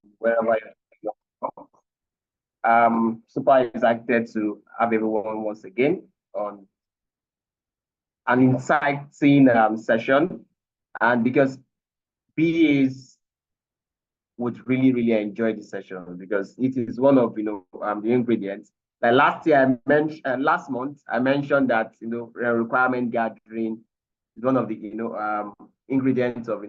from wherever you're from. Super excited to have everyone once again on an exciting session. And because BAs would really enjoy this session because it is one of the ingredients. Like last year, I mentioned last month, I mentioned that requirement gathering is one of the ingredients of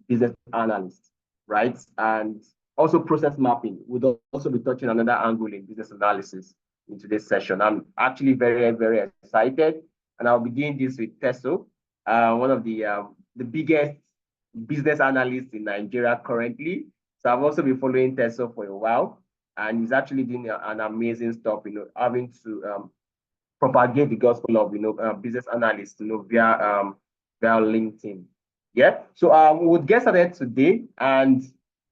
business analysts, right? And also process mapping would also be touching another angle in business analysis in today's session. I'm actually very excited, and I'll be doing this with Teso, one of the biggest business analysts in Nigeria currently. So I've also been following Teso for a while, and he's actually doing an amazing stuff, having to propagate the gospel of business analysts, via LinkedIn. Yeah. So we'll get started today, and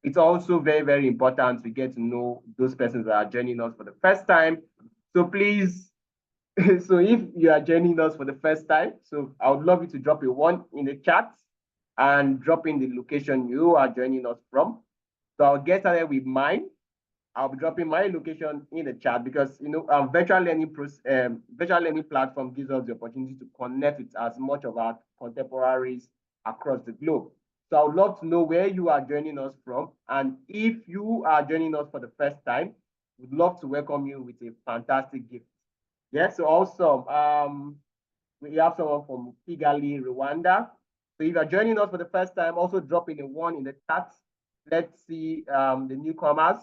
it's also very important to get to know those persons that are joining us for the first time. So please, so if you are joining us for the first time, so I would love you to drop a 1 in the chat and drop in the location you are joining us from. So I'll get started with mine. I'll be dropping my location in the chat because virtual learning platform gives us the opportunity to connect with as much of our contemporaries across the globe. So I would love to know where you are joining us from, and if you are joining us for the first time, we'd love to welcome you with a fantastic gift. Yes, so awesome. We have someone from Kigali, Rwanda. So if you're joining us for the first time, also drop in a 1 in the chat. Let's see the newcomers.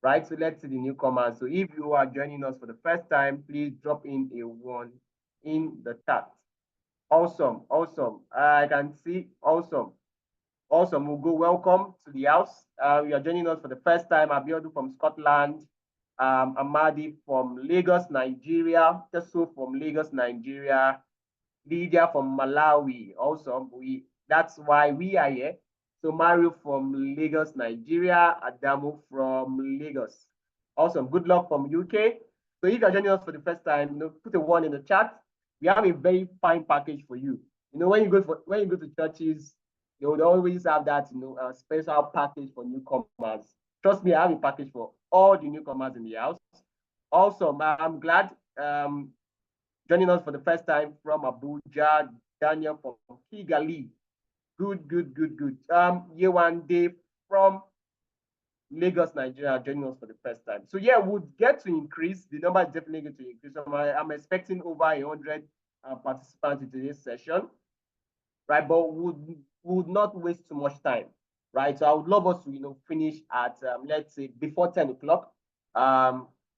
Right, so let's see the newcomers. So if you are joining us for the first time, please drop in a 1 in the chat. Awesome. I can see. Awesome. We'll go welcome to the house. You are joining us for the first time. Abiodun from Scotland, Amadi from Lagos, Nigeria, Teso from Lagos, Nigeria, Lydia from Malawi. Awesome. That's why we are here. So Mario from Lagos, Nigeria, Adamu from Lagos. Awesome. Good luck from UK. So if you're joining us for the first time, put a 1 in the chat. We have a very fine package for you. When you go to churches, they would always have that special package for newcomers. Trust me, I have a package for all the newcomers in the house. Awesome. I'm glad joining us for the first time from Abuja, Daniel from Kigali. Good. Yewande from Lagos, Nigeria, joining us for the first time. So yeah, we'll get to increase. The number is definitely going to increase. I'm expecting over 100 participants in today's session, right? But would not waste too much time, right? So I would love us to finish at let's say before 10 o'clock.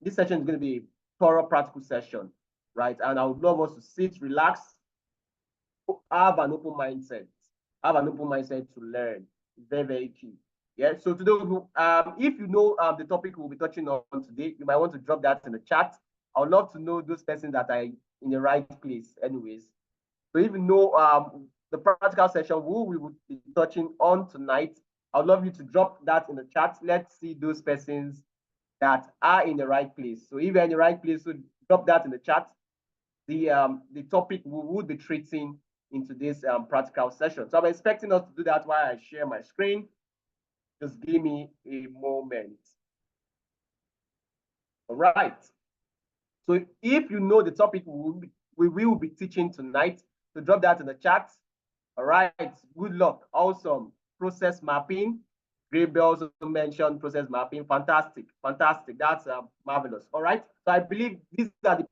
This session is going to be a thorough practical session, right? And I would love us to sit, relax, have an open mindset. Have an open mindset to learn. It's very key. Yeah. So today, if you know the topic we'll be touching on today, you might want to drop that in the chat. I would love to know those persons that are in the right place, anyways. So if you know the practical session we will be touching on tonight, I would love you to drop that in the chat. Let's see those persons that are in the right place. So if you're in the right place, so drop that in the chat. The topic we would be treating in today's practical session. So I'm expecting us to do that while I share my screen. Just give me a moment. All right. So if you know the topic we will be teaching tonight, so drop that in the chat. All right. Good luck. Awesome. Process mapping. Gabriel also mentioned process mapping. Fantastic. That's marvelous. All right. So I believe these are the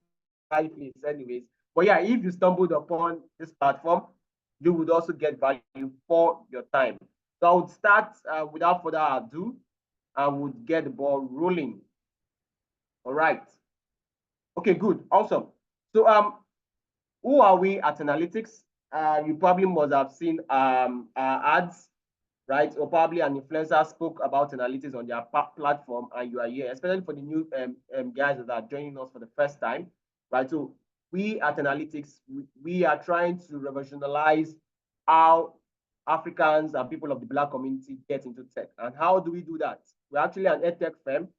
right place anyways. But yeah, if you stumbled upon this platform, you would also get value for your time. So I would start without further ado. I would get the ball rolling. All right. Okay, good. Awesome. So who are we at Analytics? You probably must have seen ads, right? Or probably an influencer spoke about analytics on their platform, and you are here, especially for the new guys that are joining us for the first time, right? So we at Analytics, we are trying to revolutionize how Africans and people of the Black community get into tech. And how do we do that? We're actually an edtech firm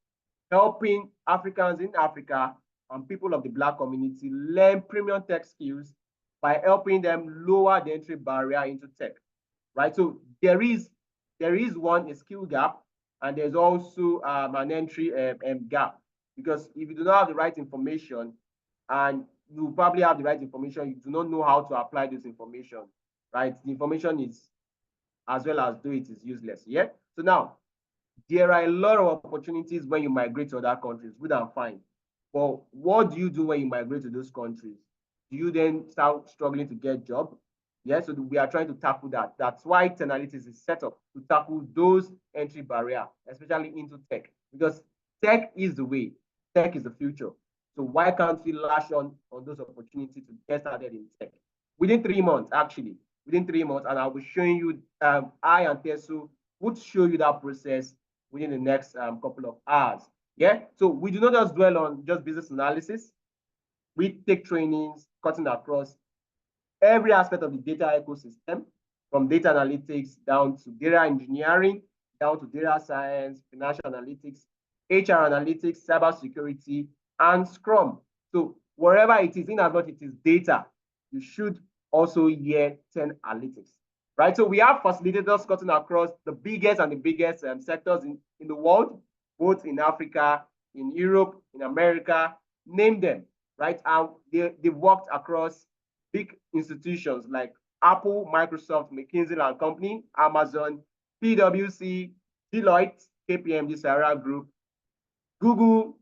helping Africans in Africa and people of the Black community learn premium tech skills by helping them lower the entry barrier into tech, right? So there is a skill gap and there's also an entry gap, because if you do not have the right information, and you probably have the right information, you do not know how to apply this information, right? The information is, as well as do it, is useless. Yeah. So now there are a lot of opportunities when you migrate to other countries, good and fine. But what do you do when you migrate to those countries? Do you then start struggling to get job? Yes, so we are trying to tackle that. That's why Tenalytics is set up to tackle those entry barrier, especially into tech, because tech is the way, tech is the future. So why can't we lash on those opportunities to get started in tech? Within 3 months, actually, within 3 months, and I'll be showing you, I and Tesu would show you that process within the next couple of hours. Yeah, so we do not just dwell on just business analysis. We take trainings cutting across every aspect of the data ecosystem, from data analytics down to data engineering, down to data science, financial analytics, HR analytics, cybersecurity, and Scrum. So wherever it is, in as much it is data, you should also hear 10 analytics, right? So we have facilitators cutting across the biggest and the biggest sectors in the world, both in Africa, in Europe, in America, name them, right? And they've worked across big institutions like Apple, Microsoft, McKinsey and Company, Amazon, PwC, Deloitte, KPMG, Sarah Group, Google,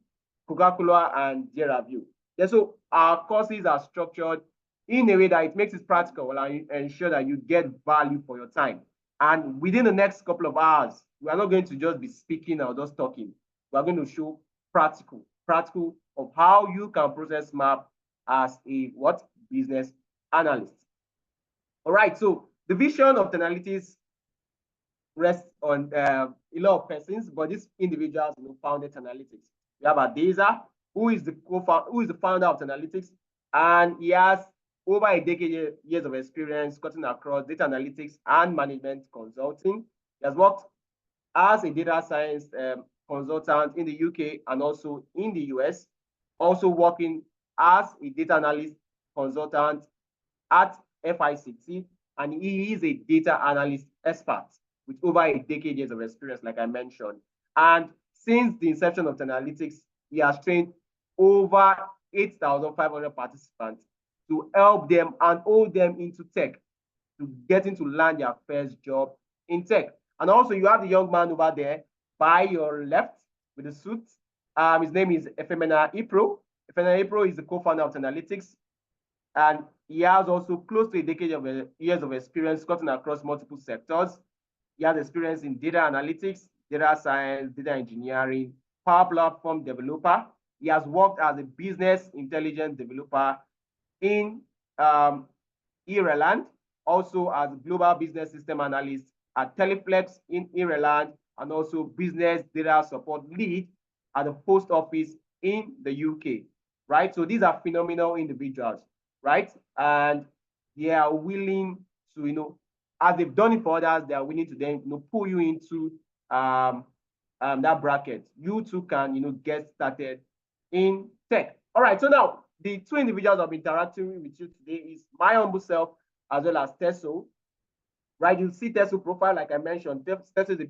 Coca-Cola, and JRaView. Yeah, so our courses are structured in a way that it makes it practical and ensure that you get value for your time. And within the next couple of hours, we are not going to just be speaking or just talking. We are going to show practical of how you can process map as a what? Business analyst. All right, so the vision of Tenalytics rests on a lot of persons, but these individuals founded Tenalytics. We have Adeza, who is the founder of Tenalytics, and he has over a decade years of experience cutting across data analytics and management consulting. He has worked as a data science consultant in the UK and also in the US, also working as a data analyst consultant at FICT, and he is a data analyst expert with over a decade years of experience, like I mentioned. And since the inception of Tenalytics, he has trained over 8,500 participants to help them and hold them into tech, to getting to land their first job in tech. And also, you have the young man over there by your left with the suit. His name is Efemena Ipro. Efemena Ipro is the co-founder of Tenalytics, and he has also close to a decade of years of experience cutting across multiple sectors. He has experience in data analytics, data science, data engineering, Power Platform developer. He has worked as a business intelligence developer in Ireland, also as global business system analyst at Teleflex in Ireland, and also business data support lead at the post office in the UK, right? So these are phenomenal individuals, right? And they are willing to, as they've done it for others, they are willing to then, pull you into that bracket. You too can, get started in tech. All right, so now the two individuals I'm interacting with you today is my humble self as well as Teso. Right, you see Teso profile, like I mentioned. Teso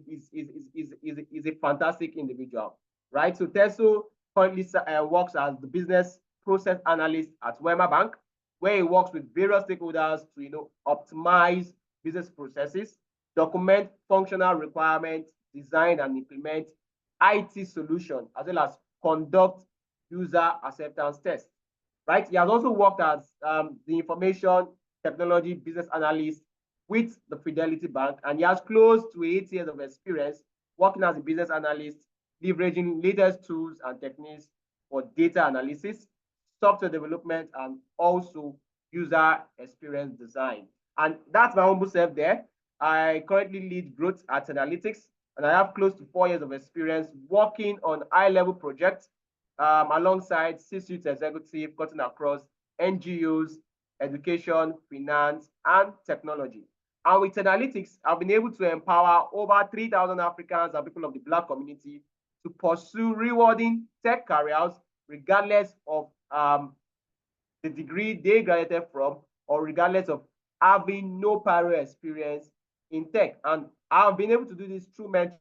is a fantastic individual, right? So Teso currently works as the business process analyst at Wema Bank, where he works with various stakeholders to optimize business processes, document functional requirements, design and implement IT solution, as well as conduct user acceptance tests. Right? He has also worked as the information technology business analyst with the Fidelity Bank, and he has close to 8 years of experience working as a business analyst, leveraging latest tools and techniques for data analysis, software development, and also user experience design. And that's my humble self there. I currently lead growth at Analytics, and I have close to 4 years of experience working on high-level projects alongside C-suite executive cutting across NGOs, education, finance, and technology. And with Analytics, I've been able to empower over 3,000 Africans and people of the Black community to pursue rewarding tech careers, regardless of the degree they graduated from, or regardless of having no prior experience in tech. And I've been able to do this through mentoring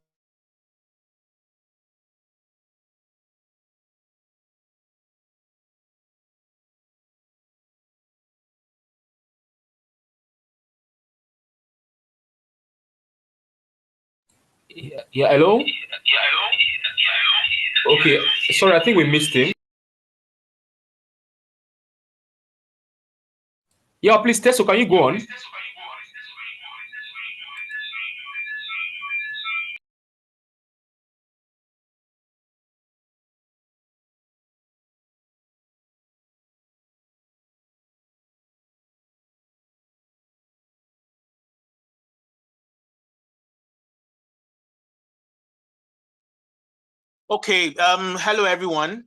Yeah, hello? Okay, sorry, I think we missed him. Yeah, please, Teso, can you go on? Okay, hello everyone.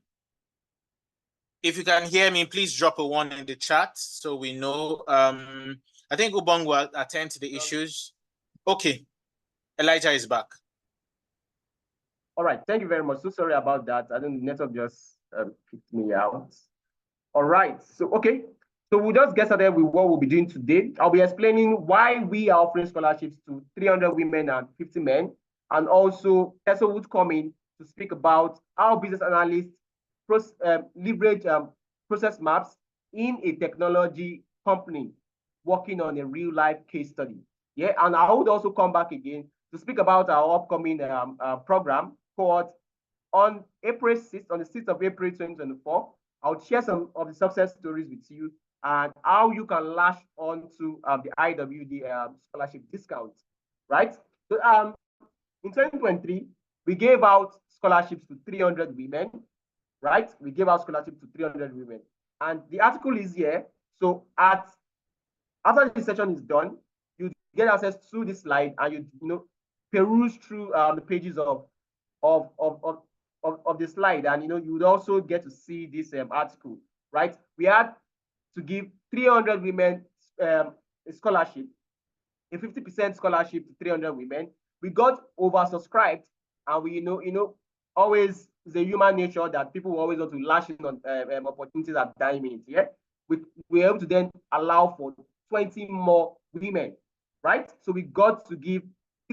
If you can hear me, please drop a 1 in the chat so we know. I think Ubong will attend to the issues. Okay, Elijah is back. All right, thank you very much. So sorry about that. I think the network just kicked me out. All right, so okay. So we'll just get started with what we'll be doing today. I'll be explaining why we are offering scholarships to 300 women and 50 men. And also, Tessa would come in to speak about how business analysts leverage process maps in a technology company working on a real life case study. Yeah, and I would also come back again to speak about our upcoming program called on April 6th, on the 6th of April 2024. I'll share some of the success stories with you and how you can lash on to the IWD scholarship discount, right? So in 2023, we gave out scholarships to 300 women, right? We gave out scholarships to 300 women. And the article is here. So after the session is done, you get access to this slide and you peruse through the pages of the slide, and you would also get to see this article, right? We had to give 300 women a scholarship, a 50% scholarship to 300 women. We got oversubscribed, and we always is a human nature that people always want to lash in on opportunities at that minute. Yeah, we were able to then allow for 20 more women, right? So we got to give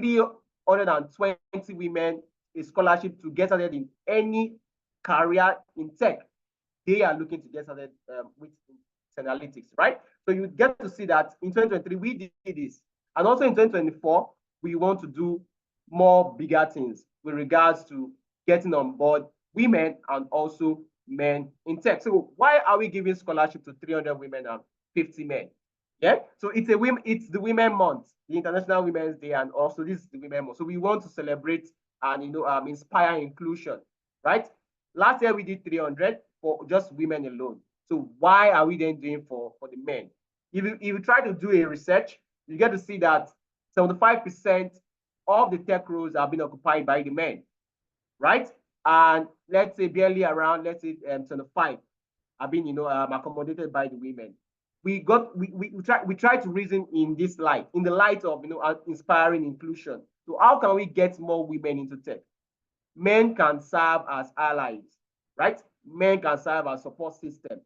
320 women a scholarship to get started in any career in tech they are looking to get started with analytics, right? So you get to see that in 2023, we did this. And also in 2024, we want to do more bigger things with regards to getting on board women and also men in tech. So why are we giving scholarship to 300 women and 50 men? Yeah, so it's the Women Month, the International Women's Day, and also this is the Women Month. So we want to celebrate and inspire inclusion, right? Last year we did 300 for just women alone. So why are we then doing for the men? If you try to do a research, you get to see that 75% of the tech roles are being occupied by the men, right? And let's say barely around, let's say 25 are being accommodated by the women. We try to reason in this light, in the light of inspiring inclusion. So how can we get more women into tech? Men can serve as allies, right? Men can serve as support system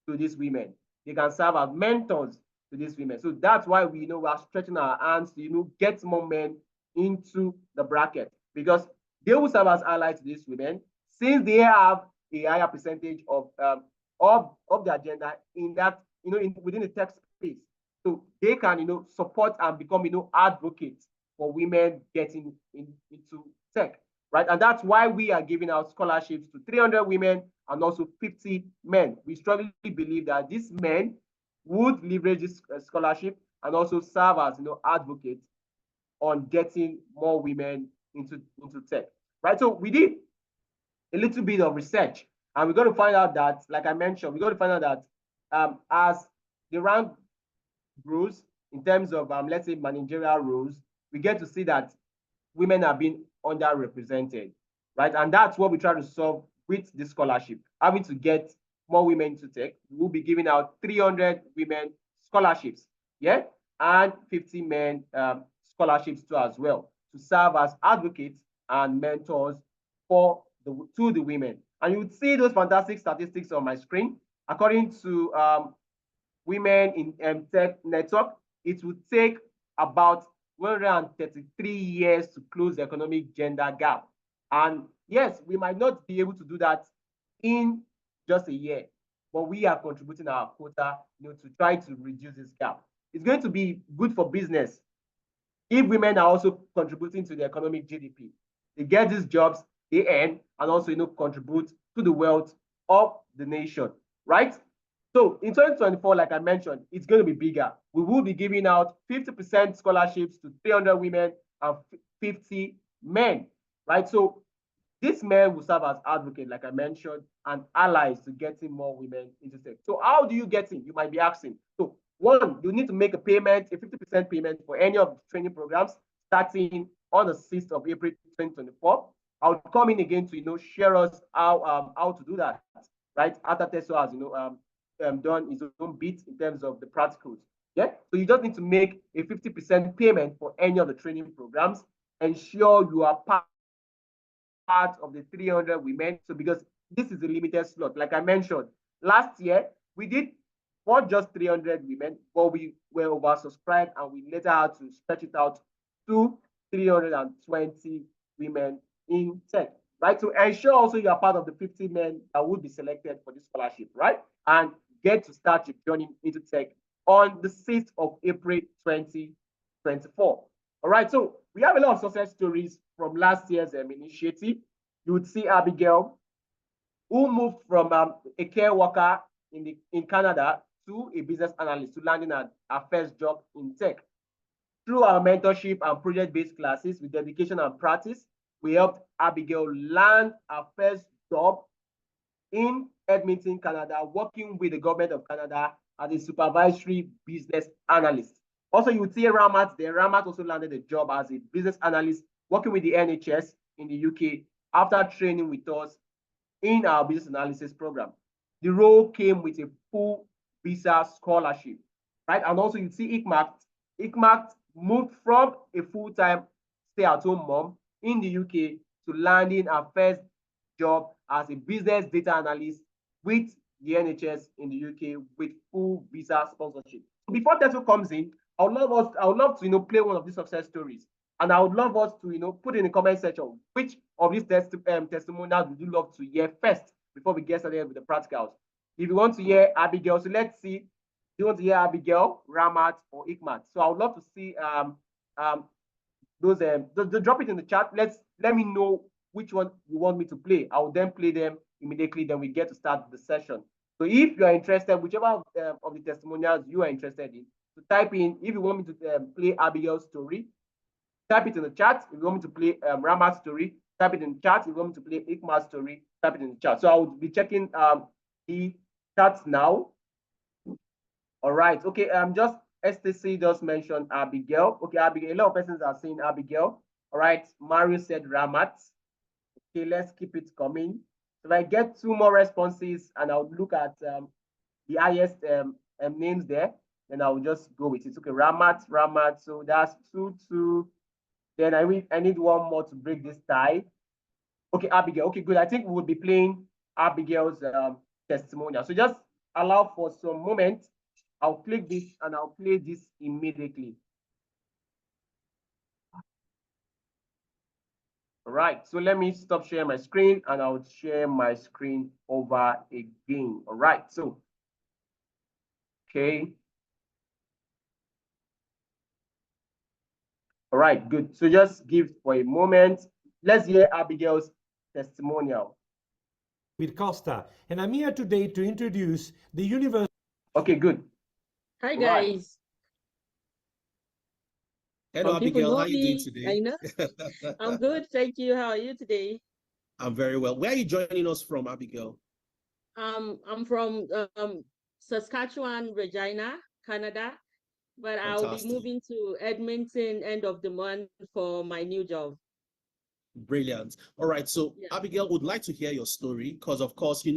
to these women. They can serve as mentors to these women. So that's why we are stretching our hands to get more men into the bracket, because they will serve as allies to these women since they have a higher percentage of the agenda in that within the tech space. So they can support and become advocates for women getting into tech, right? And that's why we are giving out scholarships to 300 women and also 50 men. We strongly believe that these men would leverage this scholarship and also serve as advocates on getting more women into tech, right? So we did a little bit of research, and we're going to find out that, like I mentioned, we're going to find out that as the rank grows in terms of let's say managerial roles, we get to see that women are being underrepresented, right? And that's what we try to solve with the scholarship, having to get more women to tech. We'll be giving out 300 women scholarships, yeah, and 50 men scholarships too as well, to serve as advocates and mentors to the women. And you would see those fantastic statistics on my screen. According to Women in Tech Network, it would take about 133 years to close the economic gender gap. And yes, we might not be able to do that in just a year, but we are contributing our quota to try to reduce this gap. It's going to be good for business, if women are also contributing to the economic GDP. They get these jobs, they earn, and also contribute to the wealth of the nation, right? So in 2024, like I mentioned, it's going to be bigger. We will be giving out 50% scholarships to 300 women and 50 men, right? So this men will serve as advocates, like I mentioned, and allies to getting more women into tech. So how do you get in? You might be asking. So one, you need to make a payment, a 50% payment for any of the training programs starting on the 6th of April 2024. I'll come in again to share us how to do that, right? After Tesla has done his own bit in terms of the practicals. Yeah. So you just need to make a 50% payment for any of the training programs. Ensure you are part of the 300 women. So because this is a limited slot, like I mentioned, last year we did not just 300 women, but we were oversubscribed and we later had to stretch it out to 320 women in tech, right? So ensure also you are part of the 50 men that would be selected for this scholarship, right? And get to start your journey into tech on the 6th of April 2024. All right, so we have a lot of success stories from last year's initiative. You would see Abigail, who moved from a care worker in Canada to a business analyst, to landing her first job in tech. Through our mentorship and project-based classes with dedication and practice, we helped Abigail land her first job in Edmonton, Canada, working with the government of Canada as a supervisory business analyst. Also, you would see Ramat there. Ramat also landed a job as a business analyst working with the NHS in the UK after training with us in our business analysis program. The role came with a full visa scholarship, right? And also you see Ikmat. Ikmat moved from a full-time stay-at-home mom in the UK to landing her first job as a business data analyst with the NHS in the UK with full visa sponsorship. Before Teso comes in, I would love to play one of these success stories. And I would love us to put in the comment section which of these testimonials would you love to hear first before we get started with the practicals. If you want to hear Abigail, so let's see. Do you want to hear Abigail, Ramat, or Ikmat? So I would love to see those. Drop it in the chat. Let me know which one you want me to play. I will then play them immediately. Then we get to start the session. So if you are interested, whichever of the testimonials you are interested in, to type in. If you want me to play Abigail's story, type it in the chat. If you want me to play Ramat's story, type it in the chat. If you want me to play Ikma's story, type it in the chat. So I will be checking the chats now. All right. Okay. Just STC just mentioned Abigail. Okay, Abigail. A lot of persons are saying Abigail. All right. Mario said Ramat. Okay, let's keep it coming. So if I get 2 more responses and I'll look at the highest names there, then I'll just go with it. Okay, Ramat. So that's 2. Then I need 1 more to break this tie. Okay, Abigail. Okay, good. I think we will be playing Abigail's testimonial. So just allow for some moment. I'll click this and I'll play this immediately. All right, so let me stop sharing my screen and I'll share my screen over again. All right, so, okay. All right, good. So just give for a moment. Let's hear Abigail's testimonial. With Costa, and I'm here today to introduce the university. Okay, good. Hi, Right. guys. Hello, Some people Abigail. know How are you doing me. today? I know. I'm good. Thank you. How are you today? I'm very well. Where are you joining us from, Abigail? I'm from Saskatchewan, Regina, Canada, but I'll be Fantastic. moving to Edmonton end of the month for my new job. Brilliant. All right. So, Yeah. Abigail would like to hear your story because, of course, there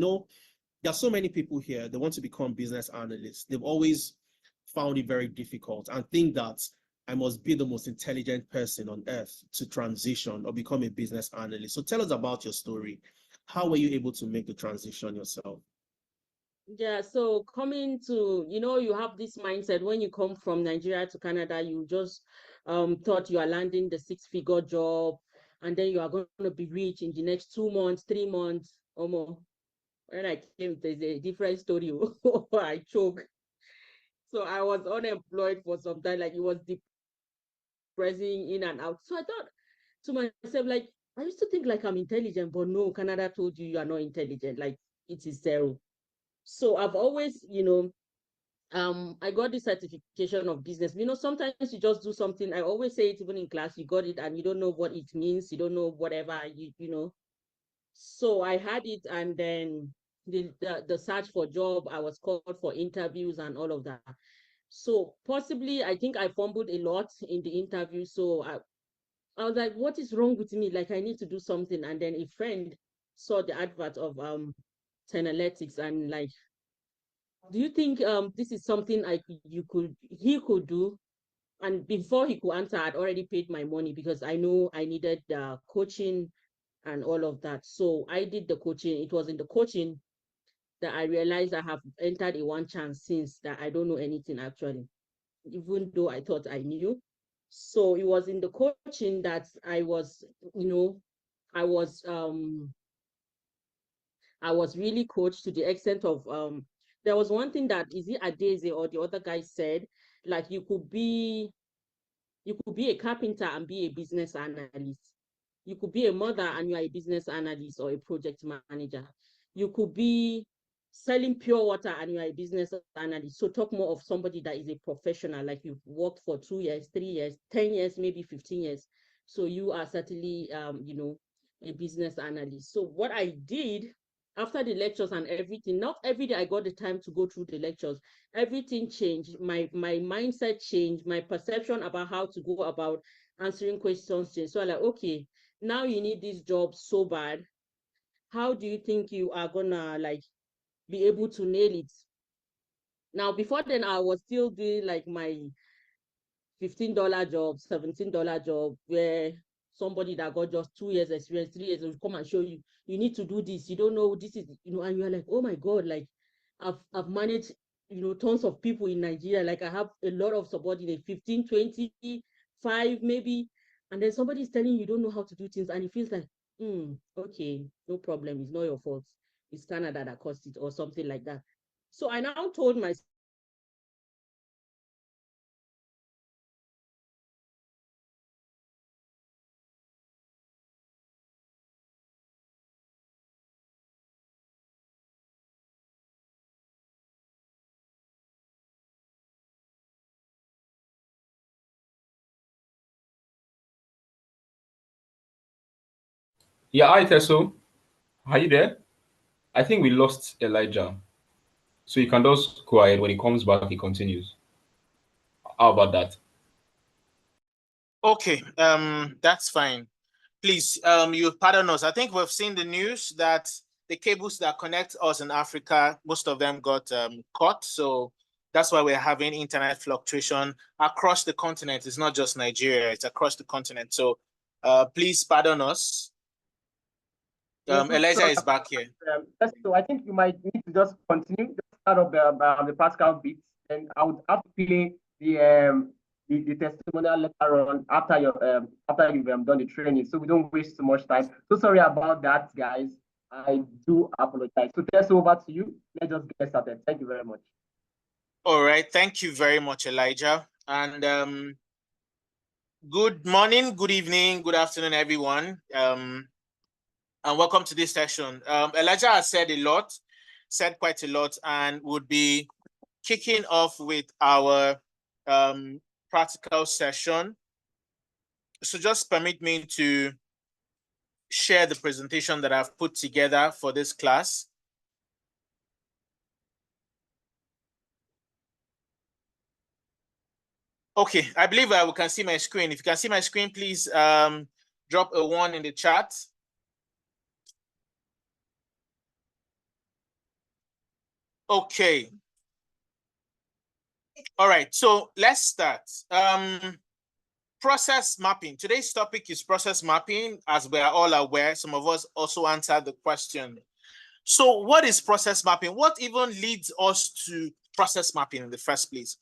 are so many people here. They want to become business analysts. They've always found it very difficult and think that I must be the most intelligent person on earth to transition or become a business analyst. So tell us about your story. How were you able to make the transition yourself? Yeah, so coming to, you have this mindset when you come from Nigeria to Canada, you just thought you are landing the 6-figure job and then you are going to be rich in the next 2 months, 3 months or more. When I came, there's a different story. I choked. So I was unemployed for some time, like it was pressing in and out. So I thought to myself, like, I used to think like I'm intelligent, but no, Canada told you are not intelligent. Like, it is zero. So I've always, I got this certification of business. Sometimes you just do something. I always say it even in class, you got it and you don't know what it means. You don't know whatever, So I had it, and then the search for job, I was called for interviews and all of that. So possibly, I think I fumbled a lot in the interview. So I was like, what is wrong with me? Like, I need to do something. And then a friend saw the advert of analytics and like, do you think this is something he could do? And before he could answer, I'd already paid my money because I know I needed the coaching and all of that. So I did the coaching. It was in the coaching that I realized I have entered a one chance since that I don't know anything actually, even though I thought I knew. So it was in the coaching that I was, I was I was really coached to the extent of there was one thing that is it Adeze or the other guy said, like you could be a carpenter and be a business analyst. You could be a mother and you are a business analyst or a project manager. You could be selling pure water and you are a business analyst. So talk more of somebody that is a professional, like you've worked for 2 years, 3 years, 10 years, maybe 15 years. So you are certainly, a business analyst. So what I did after the lectures and everything, not every day I got the time to go through the lectures, everything changed. My mindset changed, my perception about how to go about answering questions changed. So I'm like, okay, now you need this job so bad. How do you think you are gonna like be able to nail it? Now, before then, I was still doing like my $15 job, $17 job, where somebody that got just 2 years experience, 3 years, will come and show you, you need to do this. You don't know this is, and you're like, oh my God, like I've managed, tons of people in Nigeria. Like I have a lot of subordinates, 15, 20, 5 maybe. And then somebody's telling you don't know how to do things, and it feels like, okay, no problem. It's not your fault. It's Canada that caused it or something like that. So I now told myself, Yeah, hi Teso. Are you there? I think we lost Elijah. So you can just go ahead. When he comes back, he continues. How about that? Okay, that's fine. Please, you pardon us. I think we've seen the news that the cables that connect us in Africa, most of them got cut. So that's why we're having internet fluctuation across the continent. It's not just Nigeria, it's across the continent. So please pardon us. Elijah is back here. So I think you might need to just continue just start of the practical bits, and I would have to play the testimonial later on after after you've done the training, so we don't waste too much time. So sorry about that, guys. I do apologize. So Tess, over to you. Let's just get started. Thank you very much. All right, thank you very much, Elijah. And good morning, good evening, good afternoon, everyone. And welcome to this session. Elijah has said quite a lot, and would be kicking off with our practical session. So just permit me to share the presentation that I've put together for this class. Okay, I believe we can see my screen. If you can see my screen, please drop a 1 in the chat. Okay. All right, so let's start. Process mapping. Today's topic is process mapping. As we are all aware, some of us also answered the question. So what is process mapping? What even leads us to process mapping in the first place?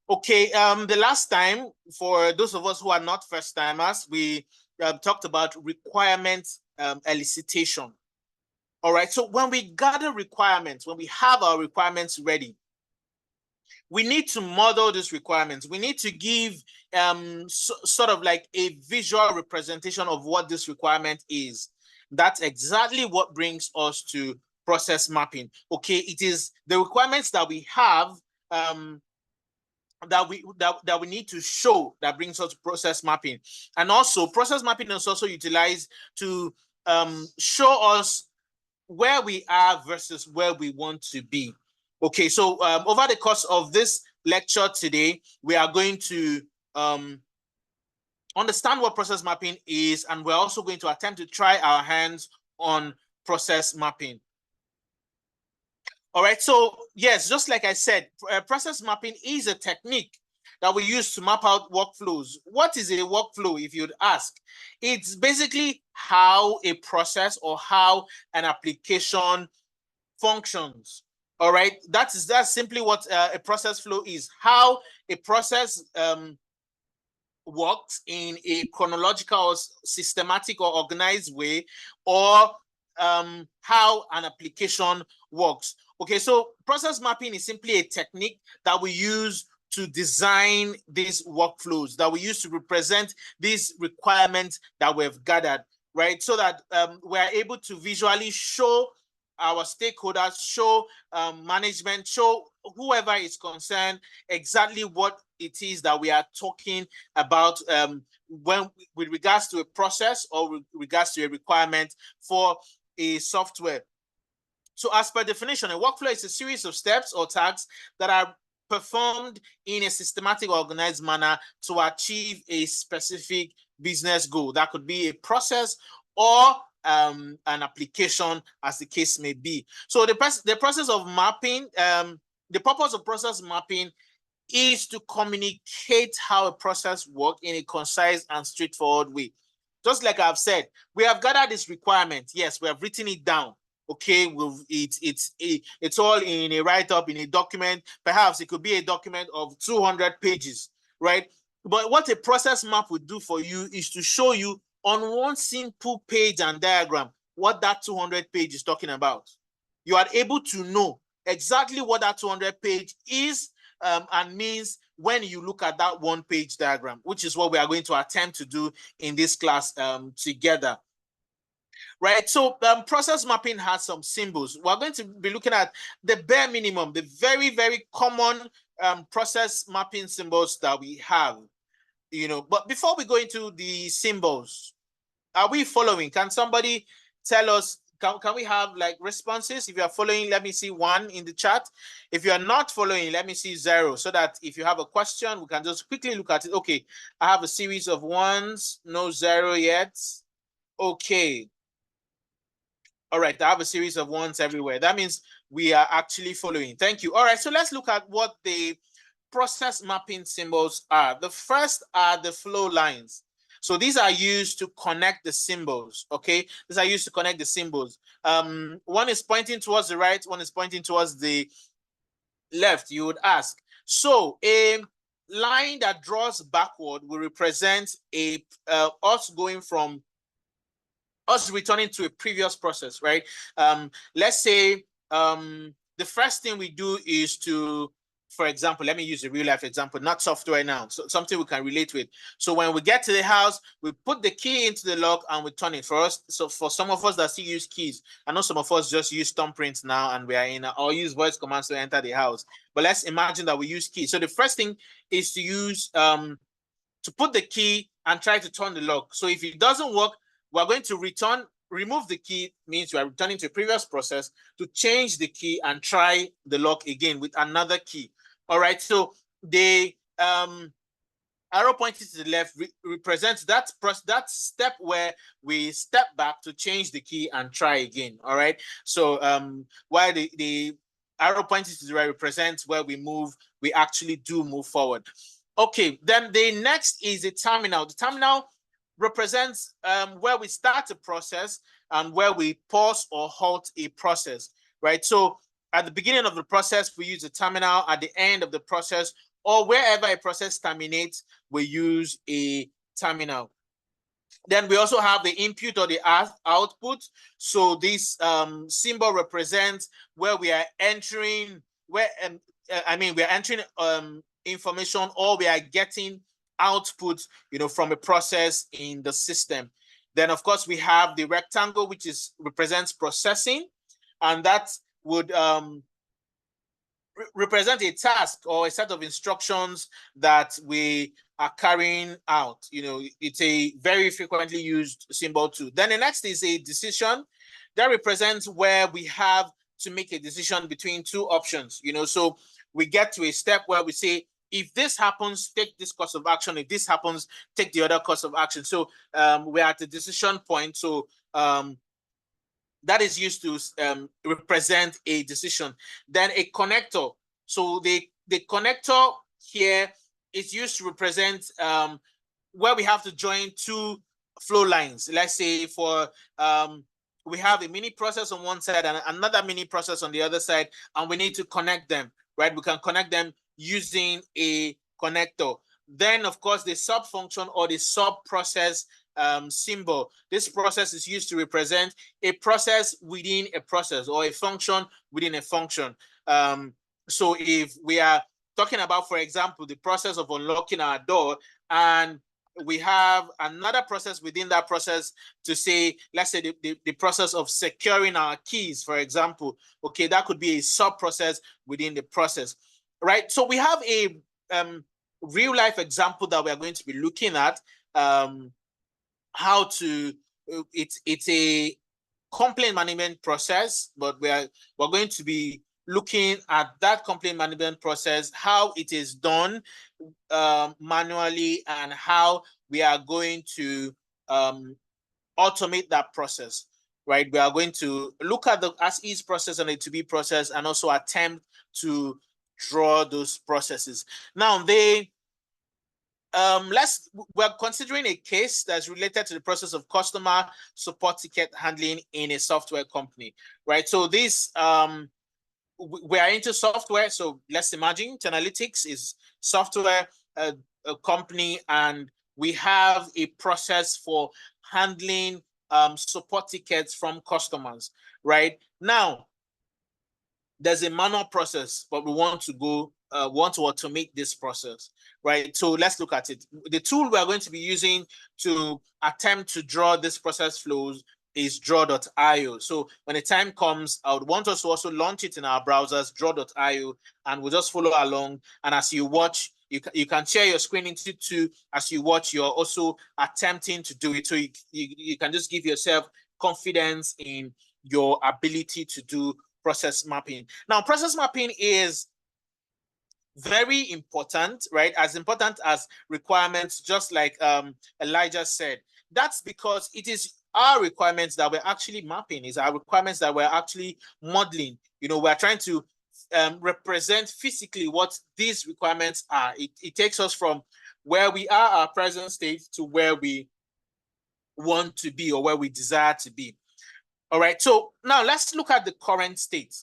Okay, the last time, for those of us who are not first timers, we talked about requirement elicitation. All right, so when we gather requirements, when we have our requirements ready, we need to model these requirements. We need to give sort of like a visual representation of what this requirement is. That's exactly what brings us to process mapping. Okay, it is the requirements that we have that we need to show that brings us to process mapping. And also process mapping is also utilized to show us where we are versus where we want to be. Okay, so over the course of this lecture today, we are going to understand what process mapping is, and we're also going to attempt to try our hands on process mapping. All right, so yes, just like I said, process mapping is a technique that we use to map out workflows. What is a workflow, if you'd ask? It's basically how a process or how an application functions. All right, that's simply what a process flow is. How a process works in a chronological or systematic or organized way, or how an application works. Okay, so process mapping is simply a technique that we use to design these workflows, that we use to represent these requirements that we've gathered, right? So that we're able to visually show our stakeholders, show management, show whoever is concerned exactly what it is that we are talking about when with regards to a process or with regards to a requirement for a software. So as per definition, a workflow is a series of steps or tasks that are performed in a systematic, organized manner to achieve a specific business goal. That could be a process or an application, as the case may be. So the process of mapping, the purpose of process mapping is to communicate how a process works in a concise and straightforward way. Just like I've said, we have gathered this requirement. Yes, we have written it down. Okay, it's all in a write-up, in a document. Perhaps it could be a document of 200 pages, right? But what a process map would do for you is to show you on one simple page and diagram what that 200 page is talking about. You are able to know exactly what that 200 page is and means when you look at that one page diagram, which is what we are going to attempt to do in this class together. Right, so process mapping has some symbols. We're going to be looking at the bare minimum, the very, very common process mapping symbols that we have, you know. But before we go into the symbols, are we following? Can somebody tell us, can we have like responses? If you are following, let me see 1 in the chat. If you are not following, let me see 0, so that if you have a question, we can just quickly look at it. Okay, I have a series of 1s, no 0 yet. Okay. All right, I have a series of 1s everywhere. That means we are actually following. Thank you. All right, so let's look at what the process mapping symbols are. The first are the flow lines. So these are used to connect the symbols, okay? These are used to connect the symbols. One is pointing towards the right, one is pointing towards the left, you would ask. So a line that draws backward will represent us going from us returning to a previous process, right? Let's say the first thing we do is to, for example, let me use a real life example, not software now, so something we can relate with. So when we get to the house, we put the key into the lock and we turn it. For us, so for some of us that still use keys, I know some of us just use thumbprints now and we are in, or use voice commands to enter the house. But let's imagine that we use keys. So the first thing is to use, to put the key and try to turn the lock. So if it doesn't work, we're going to remove the key, means we are returning to a previous process to change the key and try the lock again with another key. All right, so the arrow pointing to the left represents that step where we step back to change the key and try again. All right, so while the arrow pointing to the right represents where we actually do move forward. Okay, then the next is a terminal. The terminal represents where we start a process and where we pause or halt a process, right? So at the beginning of the process, we use a terminal. At the end of the process, or wherever a process terminates, we use a terminal. Then we also have the input or the output. So this symbol represents where we are entering, where I mean, we're entering information, or we are getting output, from a process in the system. Then, of course, we have the rectangle, which represents processing, and that would represent a task or a set of instructions that we are carrying out. It's a very frequently used symbol too. Then the next is a decision that represents where we have to make a decision between two options. So we get to a step where we say, if this happens, take this course of action. If this happens, take the other course of action. So we're at the decision point. So that is used to represent a decision. Then a connector. So the connector here is used to represent where we have to join two flow lines. Let's say we have a mini process on one side and another mini process on the other side, and we need to connect them, right? We can connect them using a connector. Then, of course, the sub-function or the sub-process symbol. This process is used to represent a process within a process, or a function within a function. So if we are talking about, for example, the process of unlocking our door, and we have another process within that process to say, let's say the process of securing our keys, for example, okay, that could be a sub-process within the process, right? So we have a real life example that we are going to be looking at, how to, it's a complaint management process, but we're going to be looking at that complaint management process, how it is done manually, and how we are going to automate that process, right? We are going to look at the as-is process and the to-be process, and also attempt to draw those processes. Now, we're considering a case that's related to the process of customer support ticket handling in a software company, right? So this, we are into software. So let's imagine Analytics is software, a company, and we have a process for handling support tickets from customers, right? Now, there's a manual process, but we want to automate this process, right? So let's look at it. The tool we are going to be using to attempt to draw this process flows is draw.io. So when the time comes, I would want us to also launch it in our browsers, draw.io, and we'll just follow along. And as you watch, you can share your screen into two. As you watch, you're also attempting to do it. So you can just give yourself confidence in your ability to do process mapping. Now, process mapping is very important, right? As important as requirements, just like Elijah said. That's because it is our requirements that we're actually mapping, is our requirements that we're actually modeling. We're trying to represent physically what these requirements are. It takes us from where we are, our present state, to where we want to be, or where we desire to be. All right, so now let's look at the current state.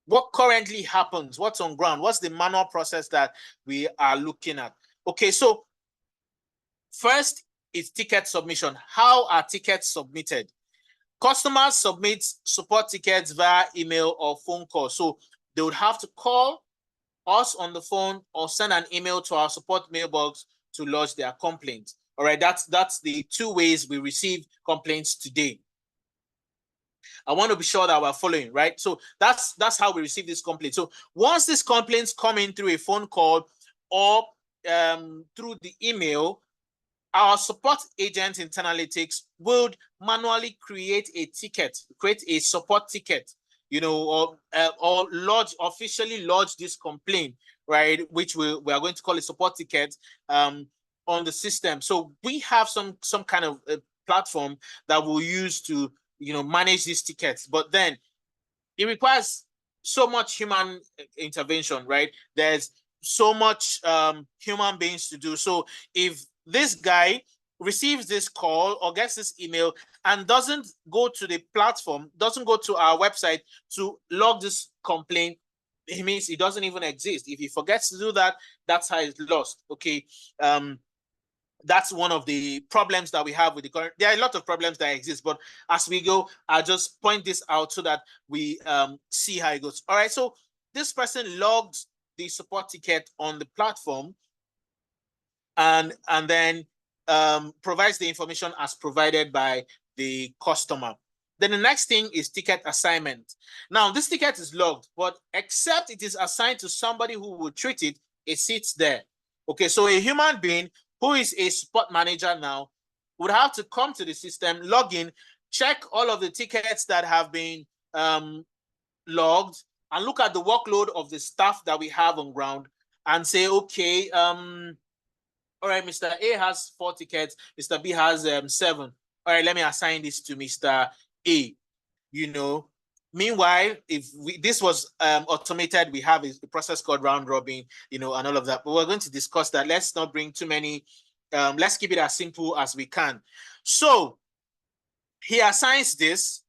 What currently happens? What's on ground? What's the manual process that we are looking at? Okay, so first is ticket submission. How are tickets submitted? Customers submit support tickets via email or phone call. So they would have to call us on the phone or send an email to our support mailbox to lodge their complaint. All right, that's the two ways we receive complaints today. I want to be sure that we're following, right? So that's how we receive this complaint. So once these complaints come in through a phone call or through the email, our support agent in Analytics would manually create a ticket, create a support ticket, or officially lodge this complaint, right? Which we are going to call a support ticket on the system. So we have some kind of platform that we'll use to manage these tickets, but then it requires so much human intervention, right? There's so much human beings to do. So if this guy receives this call or gets this email and doesn't go to the platform, doesn't go to our website to log this complaint, it means it doesn't even exist. If he forgets to do that, that's how it's lost. Okay. That's one of the problems that we have with the current. There are a lot of problems that exist, but as we go, I'll just point this out so that we see how it goes. All right, so this person logs the support ticket on the platform and then provides the information as provided by the customer. Then the next thing is ticket assignment. Now, this ticket is logged, but except it is assigned to somebody who will treat it, it sits there. Okay, so a human being who is a support manager now would have to come to the system, log in, check all of the tickets that have been logged, and look at the workload of the staff that we have on ground and say, okay, all right, Mr. A has 4 tickets, Mr. B has 7. All right, let me assign this to Mr. A. You know, meanwhile, if this was automated, we have a process called round robin, you know, and all of that. But we're going to discuss that. Let's not bring too many. Let's keep it as simple as we can. So he assigns this,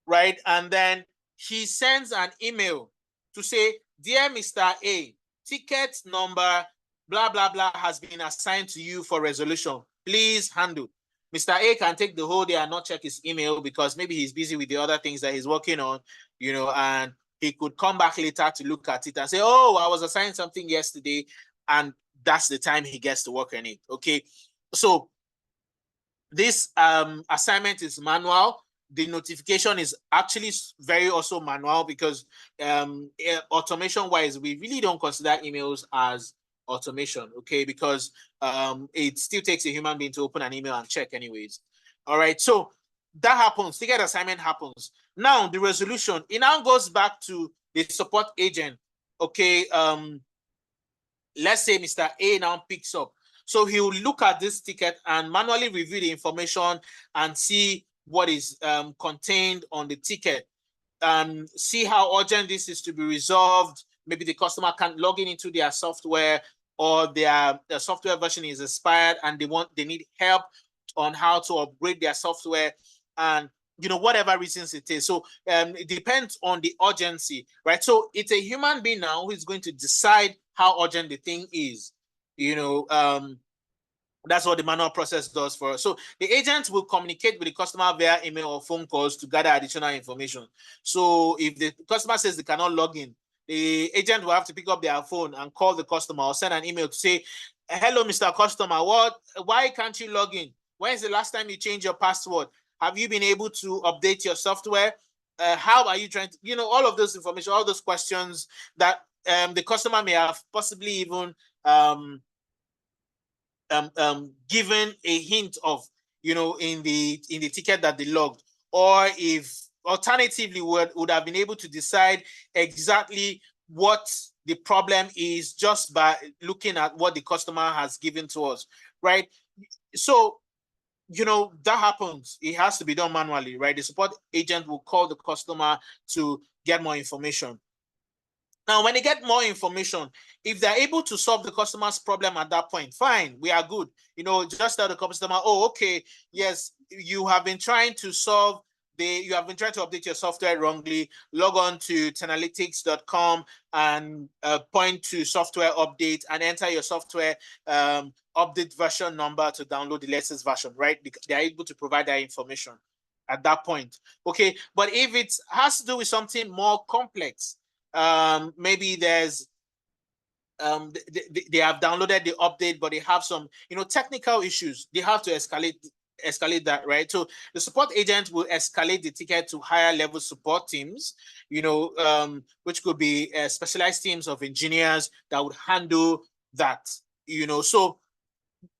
right? And then he sends an email to say, dear Mr. A, ticket number blah, blah, blah has been assigned to you for resolution. Please handle. Mr. A can take the whole day and not check his email because maybe he's busy with the other things that he's working on, you know, and he could come back later to look at it and say, oh, I was assigned something yesterday, and that's the time he gets to work on it. Okay. So this assignment is manual. The notification is actually very also manual because automation wise, we really don't consider emails as automation, okay? Because it still takes a human being to open an email and check anyways. All right, so that happens, ticket assignment happens. Now the resolution, it now goes back to the support agent, okay? Let's say Mr. A now picks up. So he will look at this ticket and manually review the information and see what is contained on the ticket, see how urgent this is to be resolved. Maybe the customer can't log in into their software, or their software version is expired and they need help on how to upgrade their software, and you know, whatever reasons it is. So it depends on the urgency, right? So it's a human being now who is going to decide how urgent the thing is. You know, that's what the manual process does for us. So the agent will communicate with the customer via email or phone calls to gather additional information. So if the customer says they cannot log in, the agent will have to pick up their phone and call the customer or send an email to say, hello, Mr. Customer, why can't you log in? When is the last time you changed your password? Have you been able to update your software? How are you trying to, you know, all of those information, all those questions that the customer may have possibly even given a hint of, you know, in the ticket that they logged, or if alternatively would have been able to decide exactly what the problem is just by looking at what the customer has given to us, right? So, you know, that happens. It has to be done manually, right? The support agent will call the customer to get more information. Now, when they get more information, if they're able to solve the customer's problem at that point, fine, we are good. You know, just tell the customer, oh, okay, yes, you have been trying to solve you have been trying to update your software wrongly. Log on to tenalytics.com and point to software update and enter your software update version number to download the latest version, right? They're able to provide that information at that point. Okay, but if it has to do with something more complex, maybe there's they have downloaded the update, but they have some, you know, technical issues. They have to escalate that, right? So the support agent will escalate the ticket to higher level support teams, you know, which could be specialized teams of engineers that would handle that, you know. So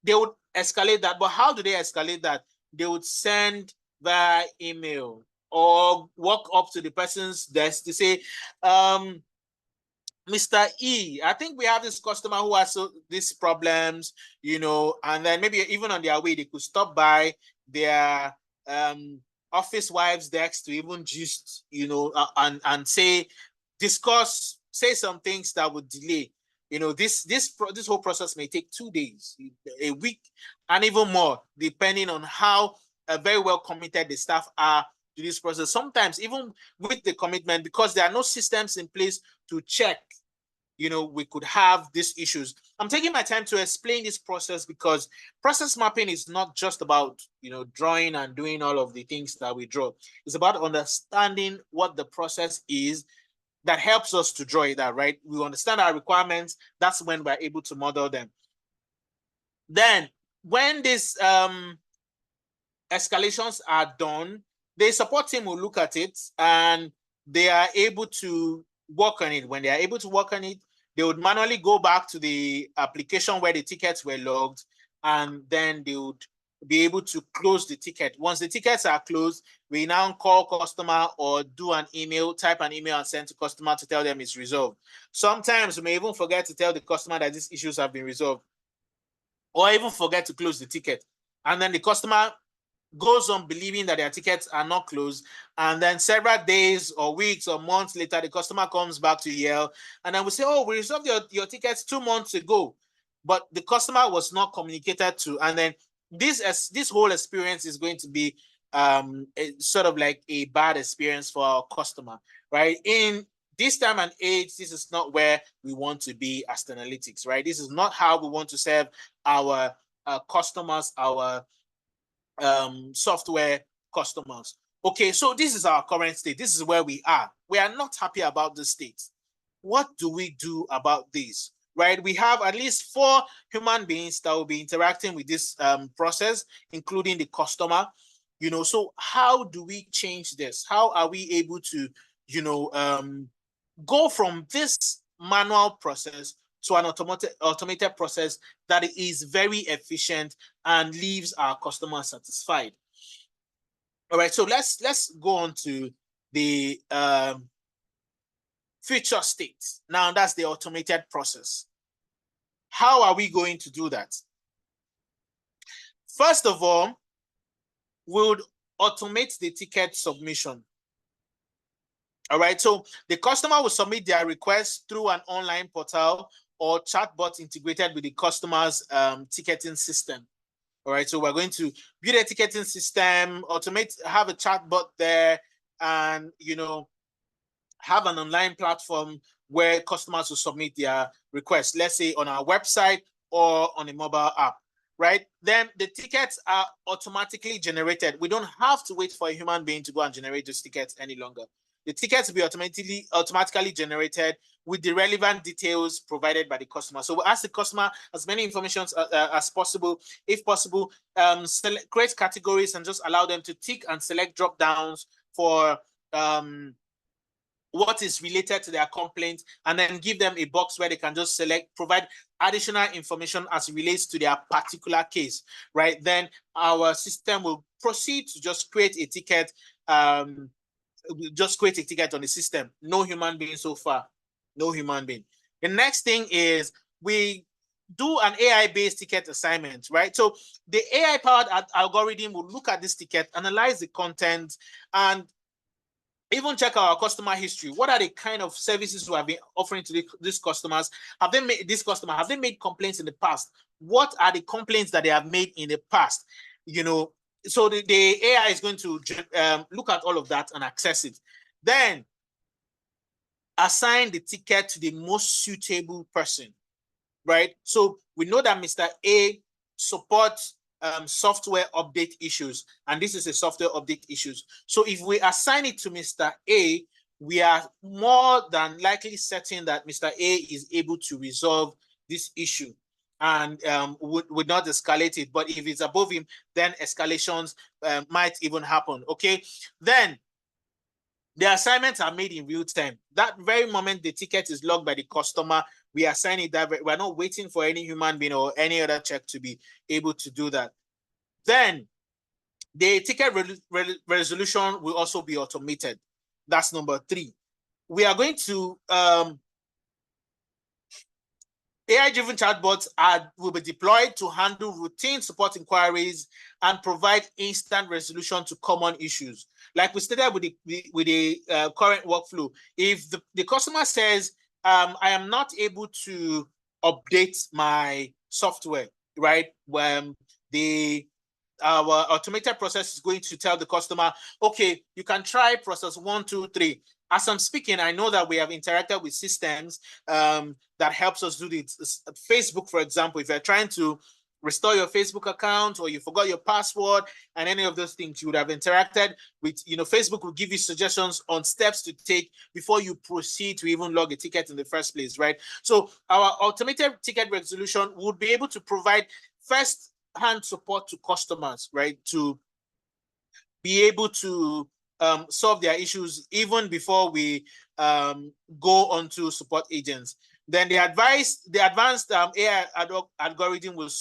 they would escalate that. But how do they escalate that? They would send via email or walk up to the person's desk to say, Mr. E, I think we have this customer who has these problems, you know, and then maybe even on their way, they could stop by their office wives' desk to even just, you know, and say some things that would delay. You know, this whole process may take 2 days, a week, and even more, depending on how very well committed the staff are to this process. Sometimes even with the commitment, because there are no systems in place to check, you know, we could have these issues. I'm taking my time to explain this process because process mapping is not just about, you know, drawing and doing all of the things that we draw. It's about understanding what the process is that helps us to draw it out, right? We understand our requirements. That's when we're able to model them. Then when these escalations are done, the support team will look at it and they are able to work on it. When they are able to work on it, they would manually go back to the application where the tickets were logged, and then they would be able to close the ticket. Once the tickets are closed, we now call customer or do an email, type an email and send to customer to tell them it's resolved. Sometimes we may even forget to tell the customer that these issues have been resolved, or even forget to close the ticket. And then the customer goes on believing that their tickets are not closed, and then several days or weeks or months later, the customer comes back to yell, and then we say, oh, we resolved your tickets 2 months ago, but the customer was not communicated to. And then this whole experience is going to be sort of like a bad experience for our customer, right? In this time and age, this is not where we want to be as analytics, right? This is not how we want to serve our customers, our software customers. Okay, so this is our current state. This is where we are. We are not happy about this state. What do we do about this? Right? We have at least 4 human beings that will be interacting with this process, including the customer. So how do we change this? How are we able to, go from this manual process to an automated process that is very efficient and leaves our customers satisfied? All right, so let's go on to the future state. Now that's the automated process. How are we going to do that? First of all, we would automate the ticket submission. All right, so the customer will submit their request through an online portal or chatbot integrated with the customer's ticketing system. All right, so we're going to build a ticketing system, have a chatbot there, and have an online platform where customers will submit their requests, let's say on our website or on a mobile app, right? Then the tickets are automatically generated. We don't have to wait for a human being to go and generate those tickets any longer. The tickets will be automatically generated with the relevant details provided by the customer. So we ask the customer as many information as possible. If possible, create categories and just allow them to tick and select drop downs for what is related to their complaint, and then give them a box where they can just provide additional information as it relates to their particular case, right? Then our system will proceed to just create a ticket, on the system. No human being so far, no human being. The next thing is we do an AI-based ticket assignment, right? So the AI-powered algorithm will look at this ticket, analyze the content, and even check our customer history. What are the kind of services we have been offering to these customers? Have they made complaints in the past? What are the complaints that they have made in the past? So the AI is going to look at all of that and access it. Then assign the ticket to the most suitable person, right? So we know that Mr. A supports software update issues, and this is a software update issues. So if we assign it to Mr. A, we are more than likely certain that Mr. A is able to resolve this issue and would not escalate it. But if it's above him, then escalations might even happen. Okay, then the assignments are made in real time. That very moment the ticket is logged by the customer, we assign it that we're not waiting for any human being or any other check to be able to do that. Then the ticket resolution will also be automated. That's number 3. We are going to AI-driven chatbots will be deployed to handle routine support inquiries and provide instant resolution to common issues. Like we stated with the current workflow, if the customer says, I am not able to update my software, right? Our automated process is going to tell the customer, okay, you can try process 1, 2, 3. As I'm speaking, I know that we have interacted with systems that helps us do this. Facebook, for example, if you're trying to restore your Facebook account, or you forgot your password, and any of those things, you would have interacted with, Facebook will give you suggestions on steps to take before you proceed to even log a ticket in the first place, right? So our automated ticket resolution would be able to provide first-hand support to customers, right? To be able to solve their issues even before we go on to support agents. Then the advanced AI algorithm will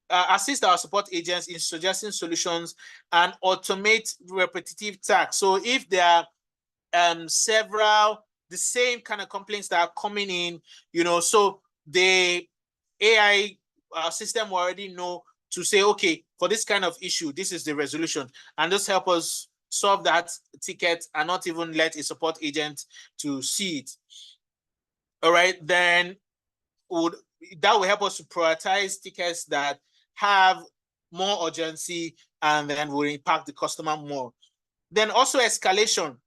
assist our support agents in suggesting solutions and automate repetitive tasks. So if there are the same kind of complaints that are coming in, so the AI system will already know to say, okay, for this kind of issue, this is the resolution, and just help us solve that ticket and not even let a support agent to see it. All right, then that will help us to prioritize tickets that have more urgency and then will impact the customer more. Then also escalation.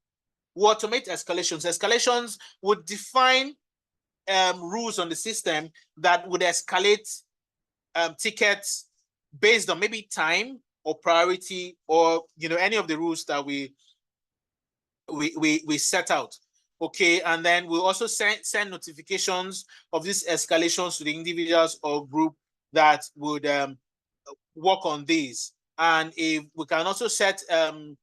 We automate escalations. Escalations would define rules on the system that would escalate tickets based on maybe time or priority, or any of the rules that we set out. Okay, and then we'll also send notifications of these escalations to the individuals or group that would work on these. And if we can also set turnaround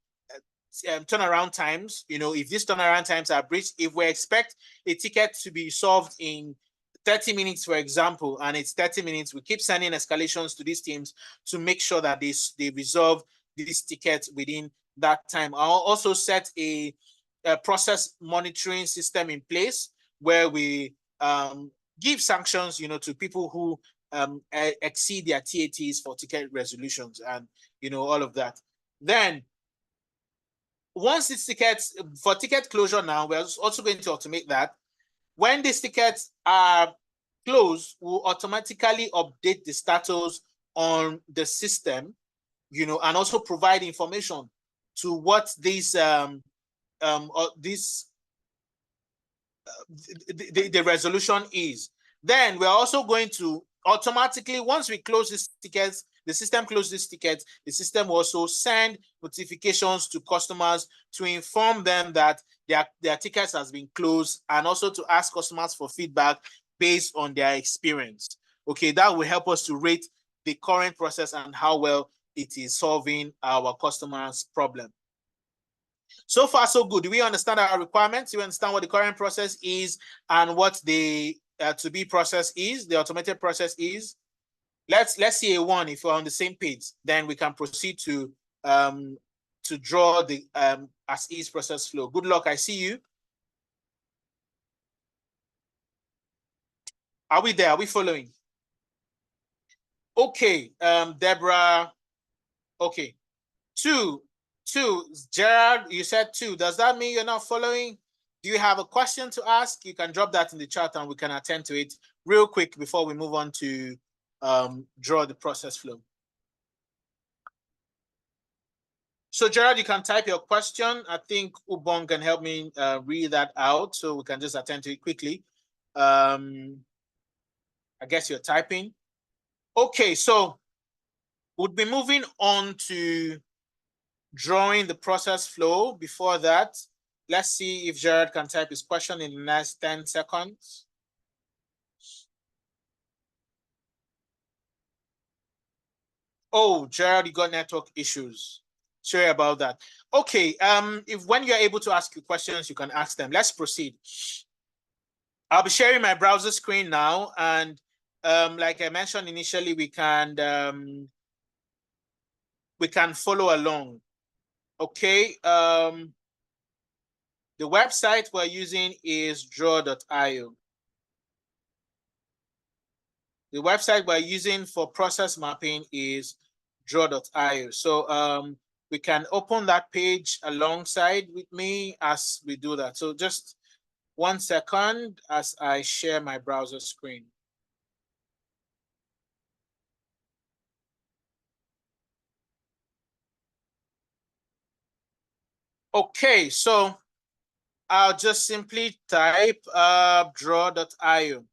times, if these turnaround times are breached, if we expect a ticket to be solved in 30 minutes, for example, and it's 30 minutes, we keep sending escalations to these teams to make sure that they resolve these tickets within that time. I'll also set a process monitoring system in place where we give sanctions, to people who exceed their TATs for ticket resolutions and, all of that. Then once these tickets, for ticket closure now, we're also going to automate that. When these tickets are closed, we'll automatically update the status on the system, and also provide information to what the resolution is. Then we're also going to automatically, once we close these tickets, the system closes these tickets, the system will also send notifications to customers to inform them that their tickets has been closed, and also to ask customers for feedback based on their experience. Okay, that will help us to rate the current process and how well it is solving our customers' problem. So far, so good. Do we understand our requirements? Do we understand what the current process is and what the to-be process is, the automated process is? Let's see a one if we're on the same page. Then we can proceed to draw the as-is process flow. Good luck. I see you. Are we there? Are we following? Okay, Deborah. Okay, two. Gerard, you said 2. Does that mean you're not following? Do you have a question to ask? You can drop that in the chat and we can attend to it real quick before we move on to draw the process flow. So Gerard, you can type your question. I think Ubong can help me read that out so we can just attend to it quickly. I guess you're typing. Okay, so we'll be moving on to drawing the process flow. Before that, let's see if Gerard can type his question in the next 10 seconds. Oh, Gerard, you got network issues. Sorry about that. Okay, when you're able to ask your questions, you can ask them. Let's proceed. I'll be sharing my browser screen now, and like I mentioned initially, we can follow along. Okay, the website we're using is draw.io. The website we're using for process mapping is draw.io. So we can open that page alongside with me as we do that. So just 1 second as I share my browser screen. Okay, so I'll just simply type draw.io.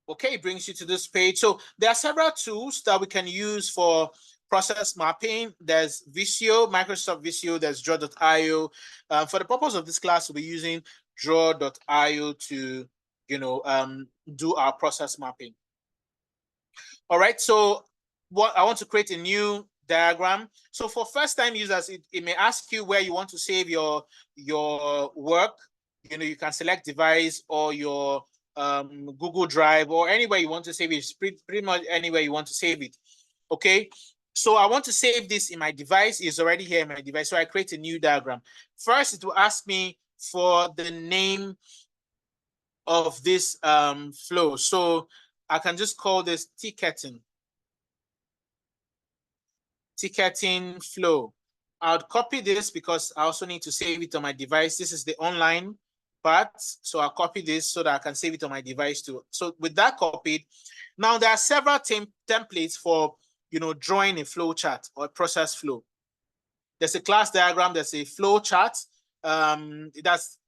Okay, it brings you to this page. So there are several tools that we can use for process mapping. There's Visio, Microsoft Visio, there's draw.io. For the purpose of this class, we'll be using draw.io to, do our process mapping. All right, so what I want to create a new diagram. So for first-time users, it may ask you where you want to save your work. You can select device or your Google Drive or anywhere you want to save it. It's pretty much anywhere you want to save it. Okay, so I want to save this in my device. It's already here in my device. So I create a new diagram. First, it will ask me for the name of this flow. So I can just call this ticketing flow. I'll copy this because I also need to save it on my device. This is the online part. So I'll copy this so that I can save it on my device too. So with that copied, now there are several templates for drawing a flow chart or a process flow. There's a class diagram, there's a flow chart. That's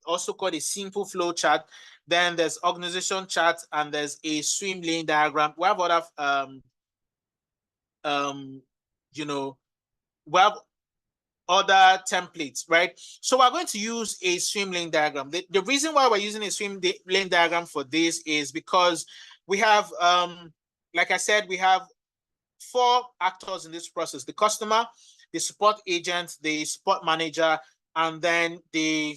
also called a simple flow chart. Then there's organization chart and there's a swim lane diagram. We have other we have other templates, right? So we're going to use a swim lane diagram. The reason why we're using a swim lane diagram for this is because we have, like I said, we have 4 actors in this process: the customer, the support agent, the support manager, and then the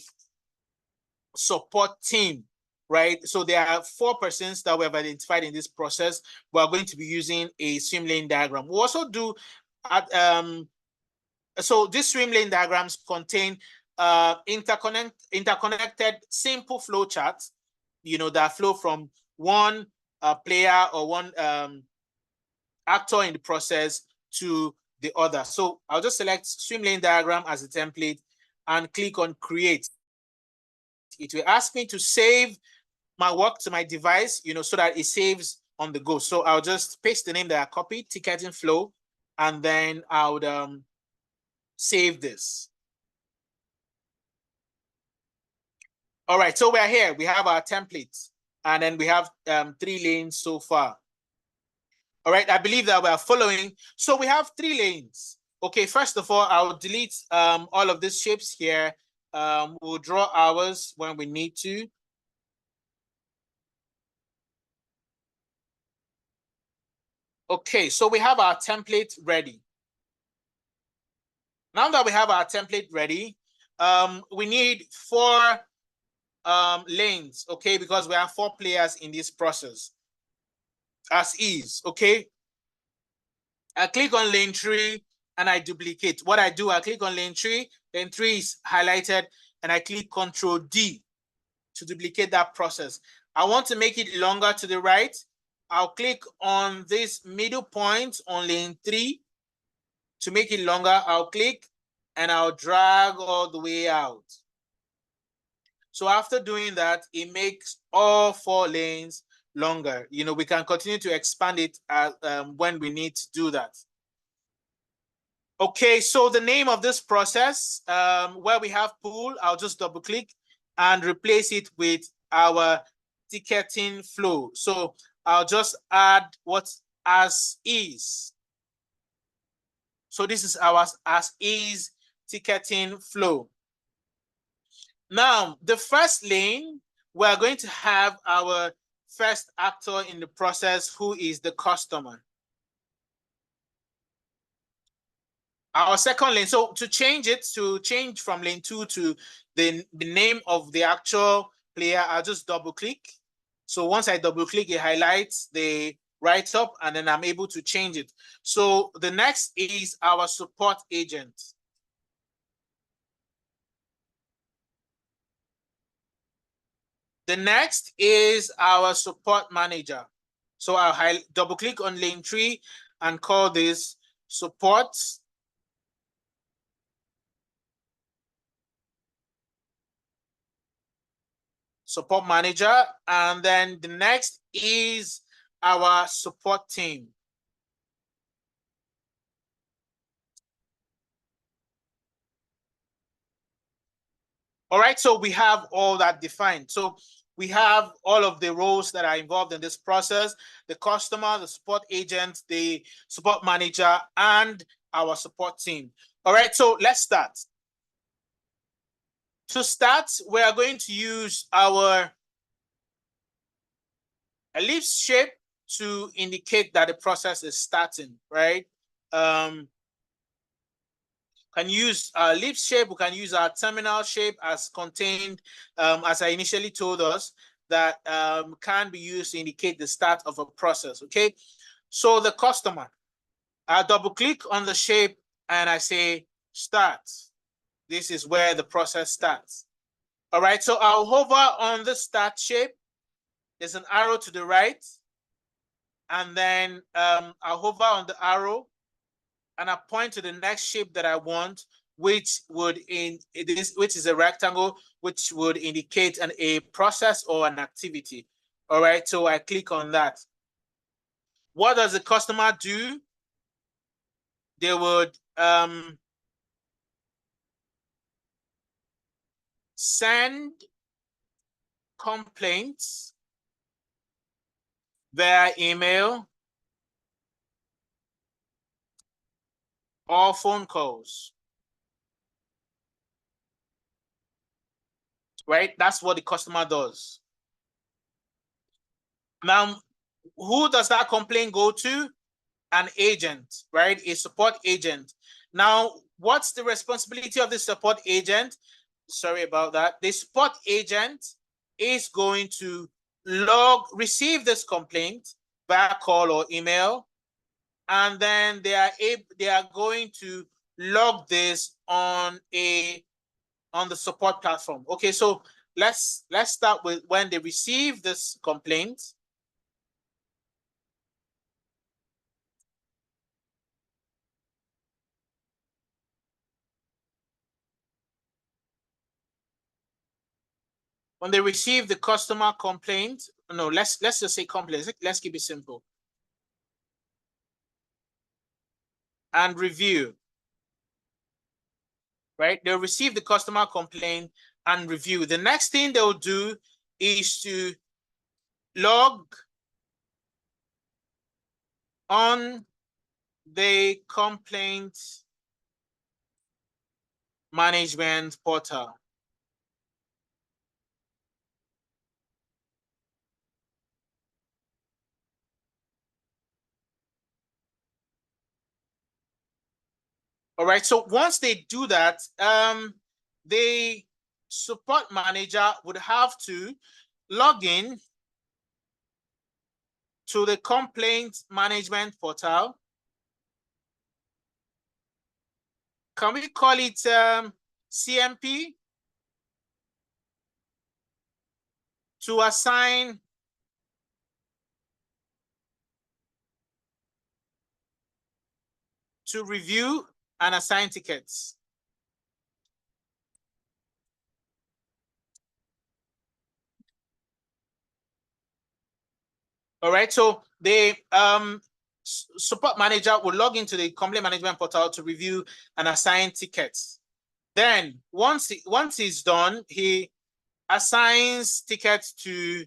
support team, right? So there are 4 persons that we have identified in this process. We're going to be using a swim lane diagram. We also do so these swim lane diagrams contain interconnected simple flow charts, that flow from one player or one actor in the process to the other. So I'll just select swim lane diagram as a template and click on create. It will ask me to save my work to my device, so that it saves on the go. So I'll just paste the name that I copied, ticketing flow, and then I would save this. All right, so we're here. We have our templates, and then we have 3 lanes so far. All right, I believe that we are following. So we have 3 lanes. Okay, first of all, I'll delete all of these shapes here. We'll draw ours when we need to. Okay, so we have our template ready. Now that we have our template ready, we need 4 lanes, okay, because we have 4 players in this process as is. Okay, I click on lane 3 and I duplicate. What I do, I click on lane 3 is highlighted, and I click Control D to duplicate that process. I want to make it longer to the right. I'll click on this middle point on lane 3 to make it longer. I'll click and I'll drag all the way out. So after doing that, it makes all 4 lanes longer. We can continue to expand it when we need to do that. Okay, so the name of this process, where we have pool, I'll just double click and replace it with our ticketing flow. So I'll just add what's as is. So this is our as is ticketing flow. Now, the first lane, we're going to have our first actor in the process, who is the customer. Our second lane, so to change from lane 2 to the name of the actual player, I'll just double click. So once I double click, it highlights the write up, and then I'm able to change it. So the next is our support agent. The next is our support manager. So I'll double click on lane 3 and call this support manager. And then the next is our support team. All right, so we have all that defined. So we have all of the roles that are involved in this process: the customer, the support agent, the support manager, and our support team. All right, so let's start. To start, we are going to use our ellipse shape to indicate that the process is starting, right? Can use our ellipse shape, we can use our terminal shape as contained, as I initially told us, that can be used to indicate the start of a process, okay? So the customer, I double click on the shape and I say start. This is where the process starts. All right, so I'll hover on the start shape. There's an arrow to the right, and then I'll hover on the arrow and I point to the next shape that I want, which is a rectangle, which would indicate a process or an activity. All right, so I click on that. What does the customer do? They would send complaints via email or phone calls. Right? That's what the customer does. Now, who does that complaint go to? An agent, right? A support agent. Now, what's the responsibility of the support agent? Sorry about that. The support agent is going to receive this complaint via call or email, and then they are going to log this on the support platform. Okay, so let's start with when they receive this complaint. When they receive the customer complaint, no, let's just say complaint. Let's keep it simple. And review. Right? They'll receive the customer complaint and review. The next thing they'll do is to log on the complaint management portal. All right, so once they do that, the support manager would have to log in to the complaint management portal. Can we call it CMP? To assign to review and assign tickets. All right, so the support manager will log into the complaint management portal to review and assign tickets. Then once he's done, he assigns tickets to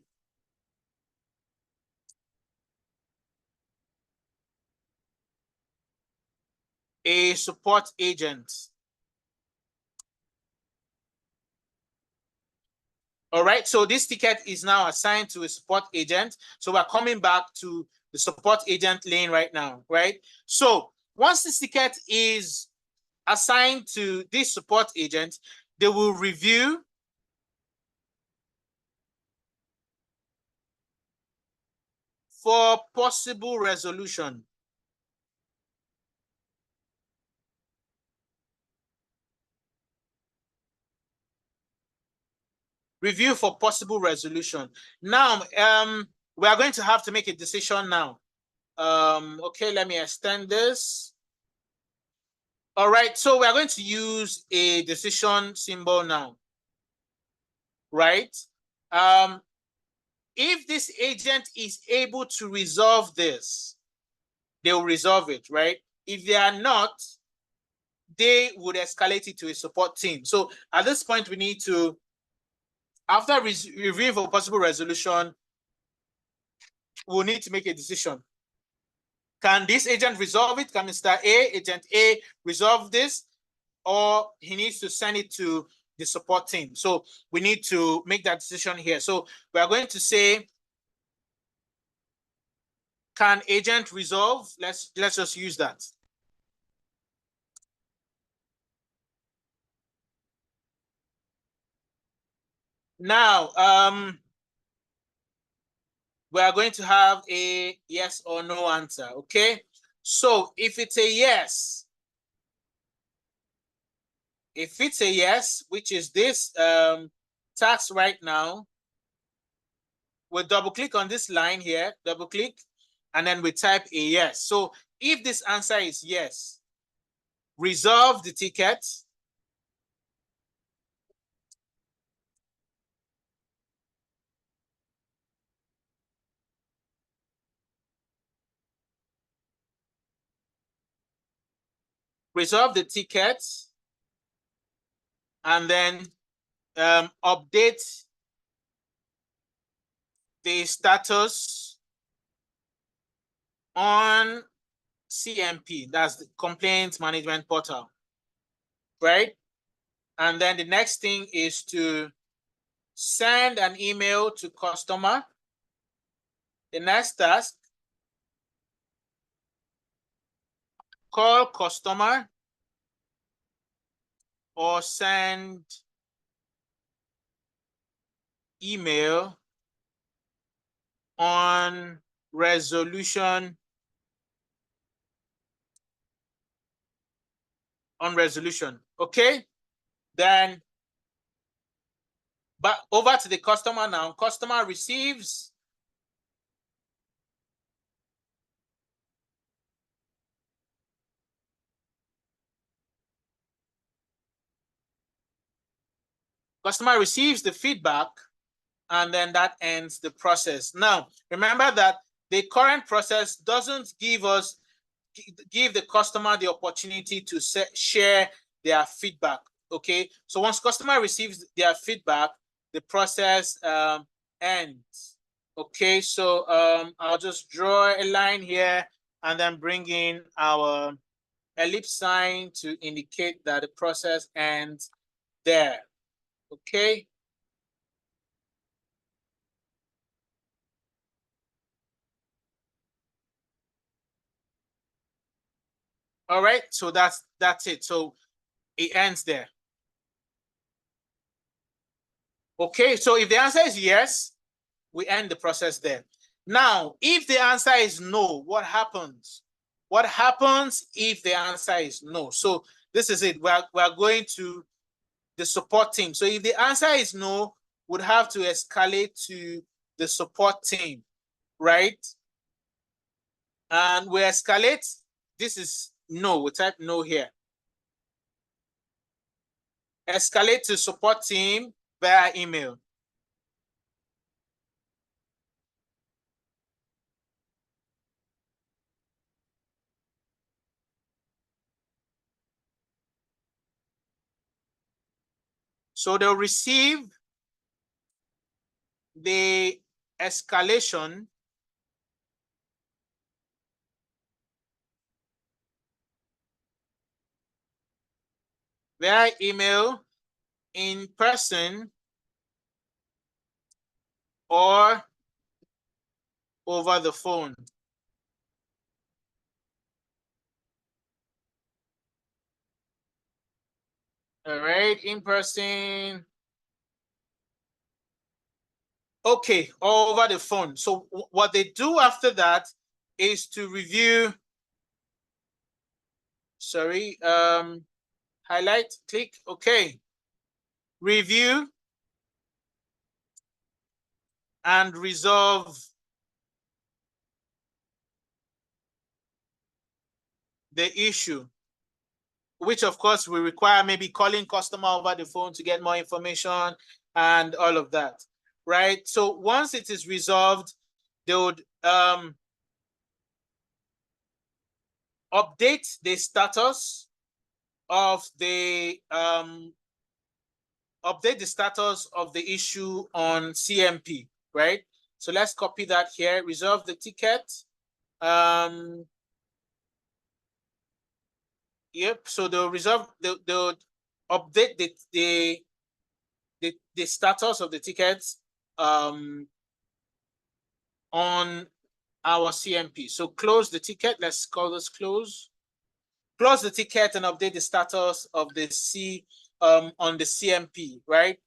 a support agent. All right, so this ticket is now assigned to a support agent. So we're coming back to the support agent lane right now, right? So once this ticket is assigned to this support agent, they will review for possible resolution. Review for possible resolution. Now, we are going to have to make a decision now. Okay, let me extend this. All right, so we are going to use a decision symbol now, right? If this agent is able to resolve this, they will resolve it, right? If they are not, they would escalate it to a support team. So at this point, we need to After reviewing for possible resolution, we'll need to make a decision. Can this agent resolve it? Can Mr. Agent A, resolve this? Or he needs to send it to the support team. So we need to make that decision here. So we are going to say, can agent resolve? Let's just use that. Now, we are going to have a yes or no answer, okay? So if it's a yes, which is this task right now, we'll double click on this line here, double click, and then we type a yes. So if this answer is yes, resolve the ticket. Resolve the ticket, and then update the status on CMP, that's the Complaint Management Portal, right? And then the next thing is to send an email to customer. The next task, call customer or send email on resolution okay? Then but over to the customer now. Customer receives the feedback, and then that ends the process. Now, remember that the current process doesn't give the customer the opportunity to share their feedback, okay? So once customer receives their feedback, the process ends, okay? So I'll just draw a line here and then bring in our ellipse sign to indicate that the process ends there, okay? All right, so that's it. So it ends there. Okay, so if the answer is yes, we end the process there. Now, if the answer is no, what happens? What happens if the answer is no? So this is it. We're going to the support team. So if the answer is no, we'd have to escalate to the support team, right? And we escalate. This is no. We type no here. Escalate to support team via email. So they'll receive the escalation via email, in person, or over the phone. All right, in person. Okay, over the phone. So what they do after that is to review, highlight, click, okay. Review and resolve the issue, which of course will require maybe calling customer over the phone to get more information and all of that, right? So once it is resolved, they would update the status of the update the status of the issue on CMP, right? So let's copy that here, resolve the ticket. Yep, so they'll resolve, they'll update the status of the tickets on our CMP. So close the ticket, let's call this close. Close the ticket and update the status of the on the CMP, right?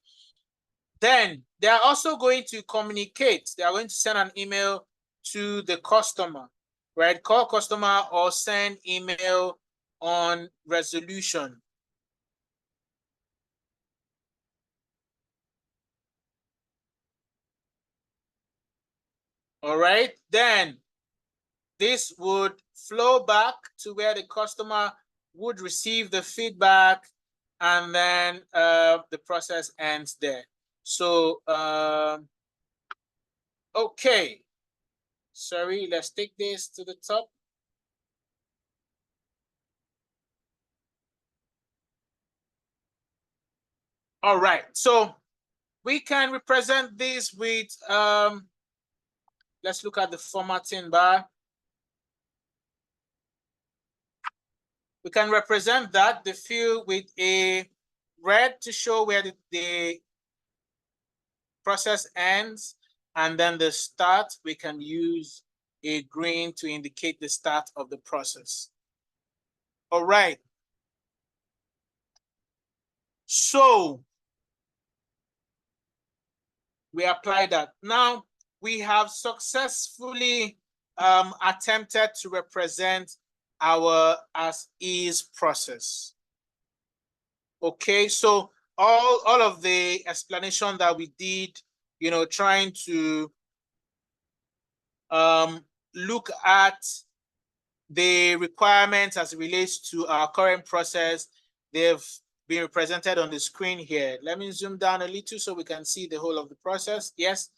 Then they are also going to communicate. They are going to send an email to the customer, right? Call customer or send email on resolution. All right, then this would flow back to where the customer would receive the feedback, and then the process ends there. So, okay. Sorry, let's take this to the top. All right, so we can represent this with, let's look at the formatting bar. We can represent that, the field, with a red to show where the process ends, and then the start, we can use a green to indicate the start of the process. All right. So we apply that. Now we have successfully attempted to represent our as is process. Okay, so all of the explanation that we did, trying to look at the requirements as it relates to our current process, they've been represented on the screen here. Let me zoom down a little so we can see the whole of the process. Yes.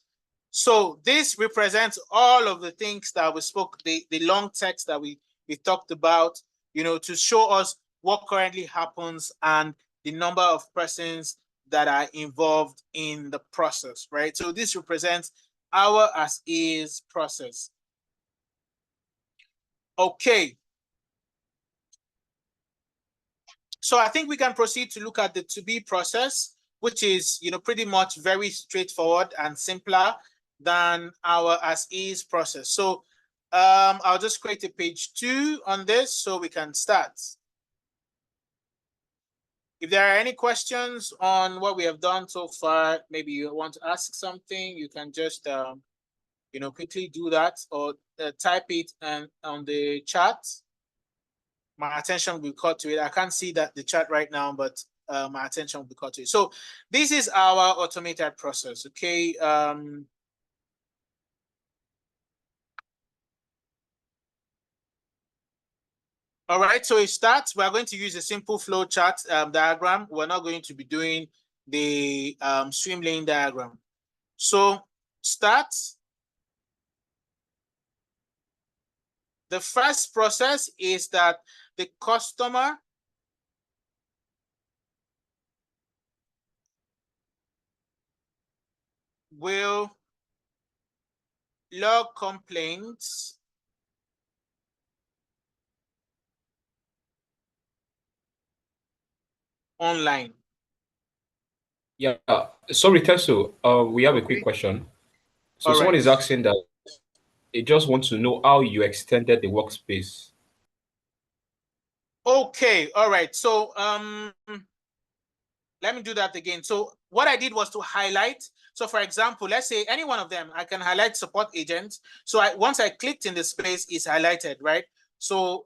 So this represents all of the things that we spoke, the long text that we talked about, to show us what currently happens and the number of persons that are involved in the process, right? So this represents our as is process. Okay. So I think we can proceed to look at the to be process, which is, pretty much very straightforward and simpler than our as is process. So I'll just create a page 2 on this so we can start. If there are any questions on what we have done so far, maybe you want to ask something, you can just quickly do that, or type it on the chat. My attention will be caught to it. I can't see the chat right now, but my attention will be caught to it. So this is our automated process, okay? All right, so it starts. We're going to use a simple flow chart diagram. We're not going to be doing the swim lane diagram. So start. The first process is that the customer will log complaints online. Yeah, sorry, Teso, we have a quick question. So someone is asking that they just want to know how you extended the workspace. Okay, all right. So let me do that again. So what I did was to highlight. So for example, let's say any one of them, I can highlight support agent. So once I clicked in the space, it's highlighted, right? So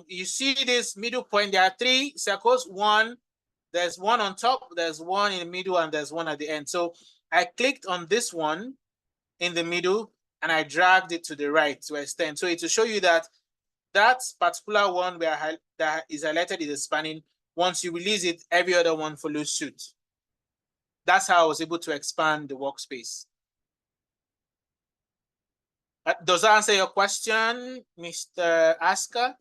you see this middle point, there are 3 circles. There's one on top, there's one in the middle, and there's one at the end. So I clicked on this one in the middle and I dragged it to the right to extend. So it will show you that that particular one that is highlighted is spanning. Once you release it, every other one follows suit. That's how I was able to expand the workspace. Does that answer your question, Mr. Asker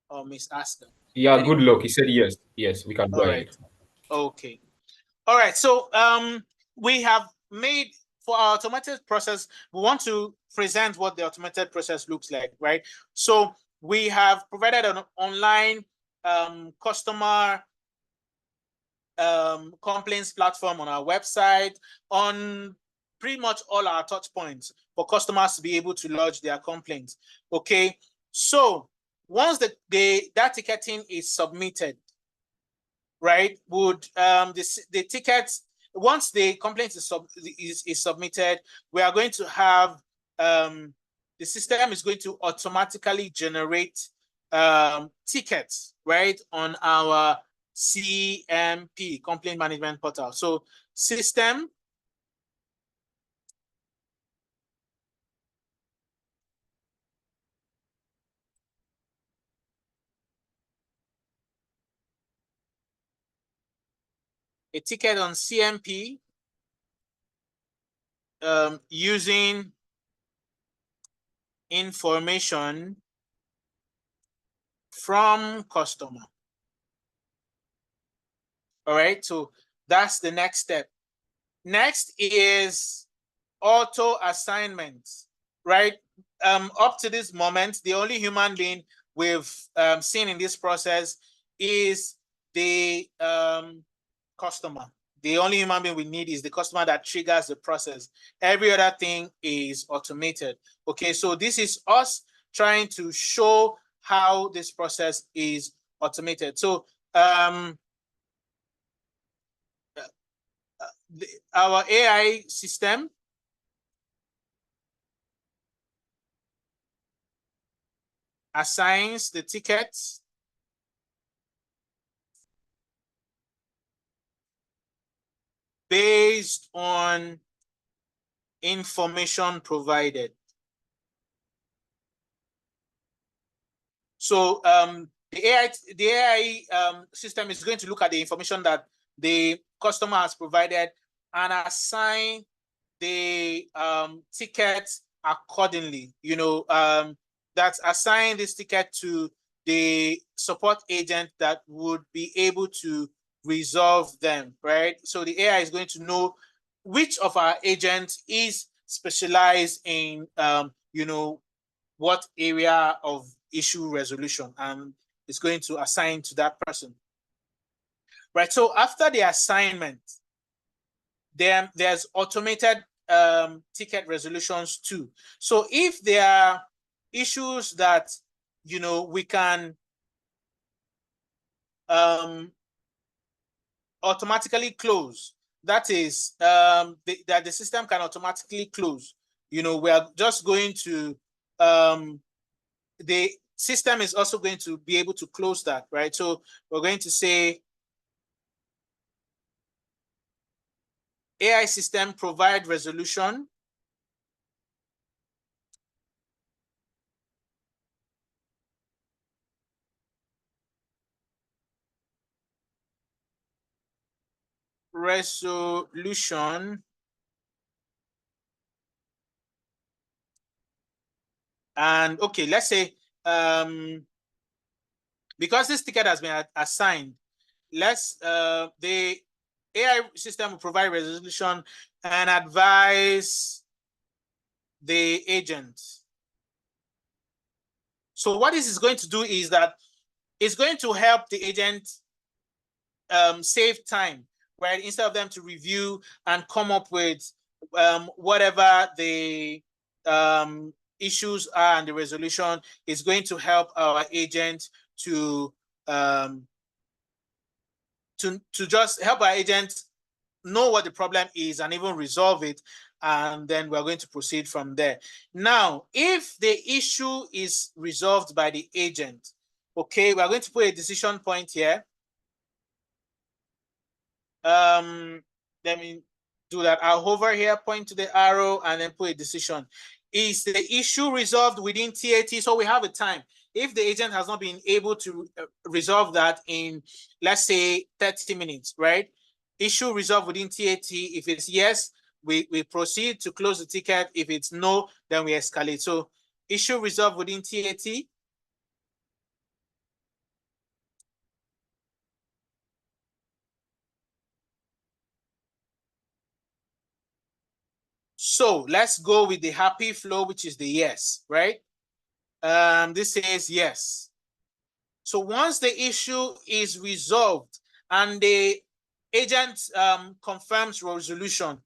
or Miss Asker? Yeah, good luck. He said yes. Yes, we can go ahead. Okay. All right, so we have made, for our automated process, we want to present what the automated process looks like, right? So we have provided an online customer complaints platform on our website, on pretty much all our touch points for customers to be able to lodge their complaints. Okay, so once that ticketing is submitted, right, would the tickets, once the complaint is submitted, we are going to have the system is going to automatically generate tickets, right, on our CMP, complaint management portal. So system a ticket on CMP using information from customer. All right, so that's the next step. Next is auto assignment, right? Up to this moment, the only human being we've seen in this process is the customer. The only human being we need is the customer that triggers the process. Every other thing is automated. Okay, so this is us trying to show how this process is automated. So our AI system assigns the tickets based on information provided. So the AI system is going to look at the information that the customer has provided and assign the ticket accordingly. You know, that's assign this ticket to the support agent that would be able to resolve them, right? So the AI is going to know which of our agents is specialized in, you know, what area of issue resolution, and it's going to assign to that person. Right, so after the assignment, then there's automated ticket resolutions too. So if there are issues that, you know, we can automatically close, that is, that the system can automatically close, you know, we are just going to, the system is also going to be able to close that, right? So we're going to say AI system provide resolution and okay, let's say because this ticket has been assigned, let's the AI system will provide resolution and advise the agent. So what this is going to do is that it's going to help the agent save time, right? Instead of them to review and come up with whatever the issues are, and the resolution is going to help our agent to just help our agent know what the problem is and even resolve it, and then we're going to proceed from there. Now, if the issue is resolved by the agent, okay, we're going to put a decision point here. Let me do that. I'll hover here, point to the arrow, and then put a decision. Is the issue resolved within TAT? So we have a time. If the agent has not been able to resolve that in, let's say, 30 minutes, right? Issue resolved within TAT. If it's yes, we proceed to close the ticket. If it's no, then we escalate. So issue resolved within TAT. So let's go with the happy flow, which is the yes, right? This says yes. So once the issue is resolved and the agent confirms resolution,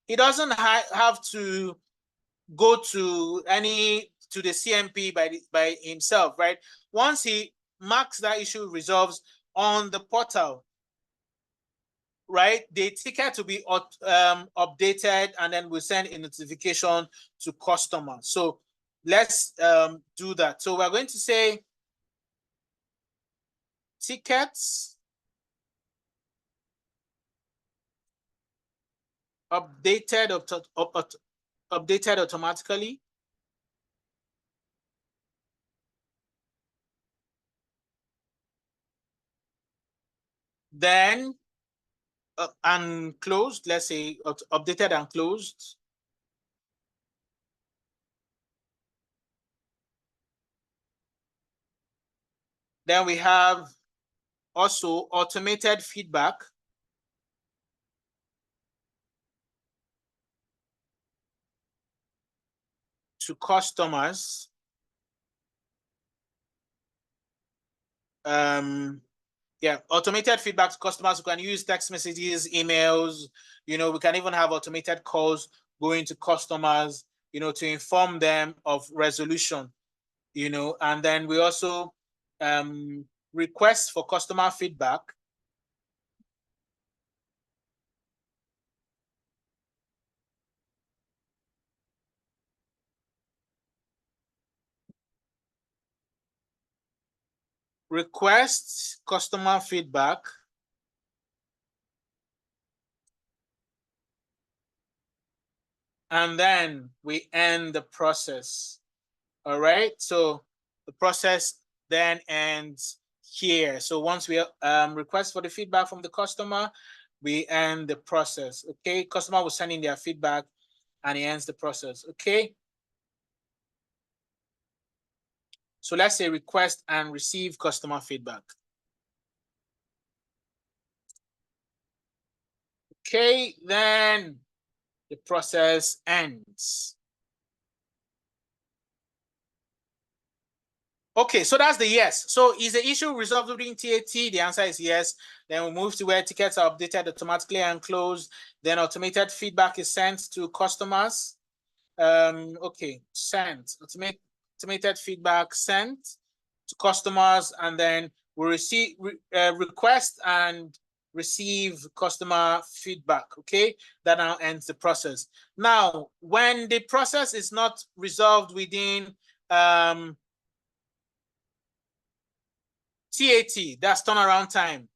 he doesn't have to go to the CMP by himself, right? Once he marks that issue resolves on the portal, right, the ticket will be updated, and then we'll send a notification to customer. So let's do that. So we're going to say tickets updated automatically. Then and closed, let's say updated and closed. Then we have also automated feedback. To customers. Yeah, automated feedback to customers. We can use text messages, emails, we can even have automated calls going to customers, to inform them of resolution, and then we also request for customer feedback. Request customer feedback. And then we end the process. All right, so the process then ends here. So once we request for the feedback from the customer, we end the process. Okay, customer will send in their feedback and he ends the process. Okay, so let's say request and receive customer feedback. Okay, then the process ends. Okay, so that's the yes. So is the issue resolved within TAT? The answer is yes. Then we move to where tickets are updated automatically and closed. Then automated feedback is sent to customers. Okay, sent. Automated feedback sent to customers, and then we receive request and receive customer feedback. Okay, that now ends the process. Now, when the process is not resolved within TAT, that's turnaround time.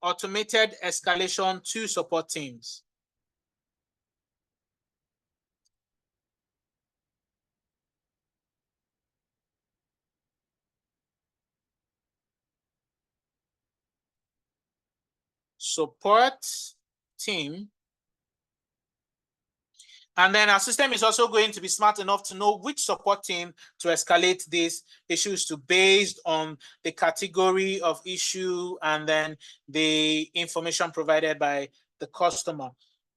Automated escalation to support teams. Support team. And then our system is also going to be smart enough to know which support team to escalate these issues to based on the category of issue and then the information provided by the customer.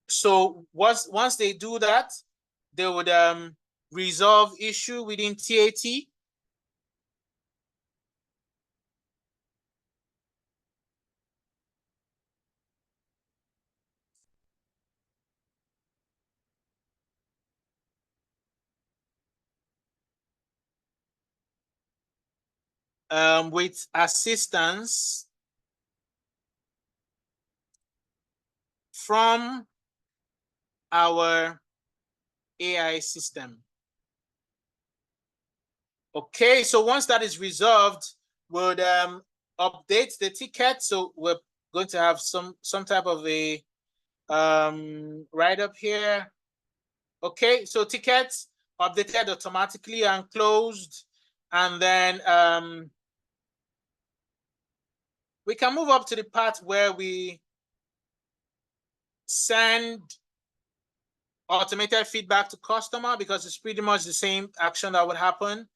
So once they do that, they would resolve issue within TAT. With assistance from our AI system. Okay, so once that is resolved, we'll update the ticket. So we're going to have some type of a write-up here. Okay, so tickets updated automatically and closed. And then we can move up to the part where we send automated feedback to customer, because it's pretty much the same action that would happen.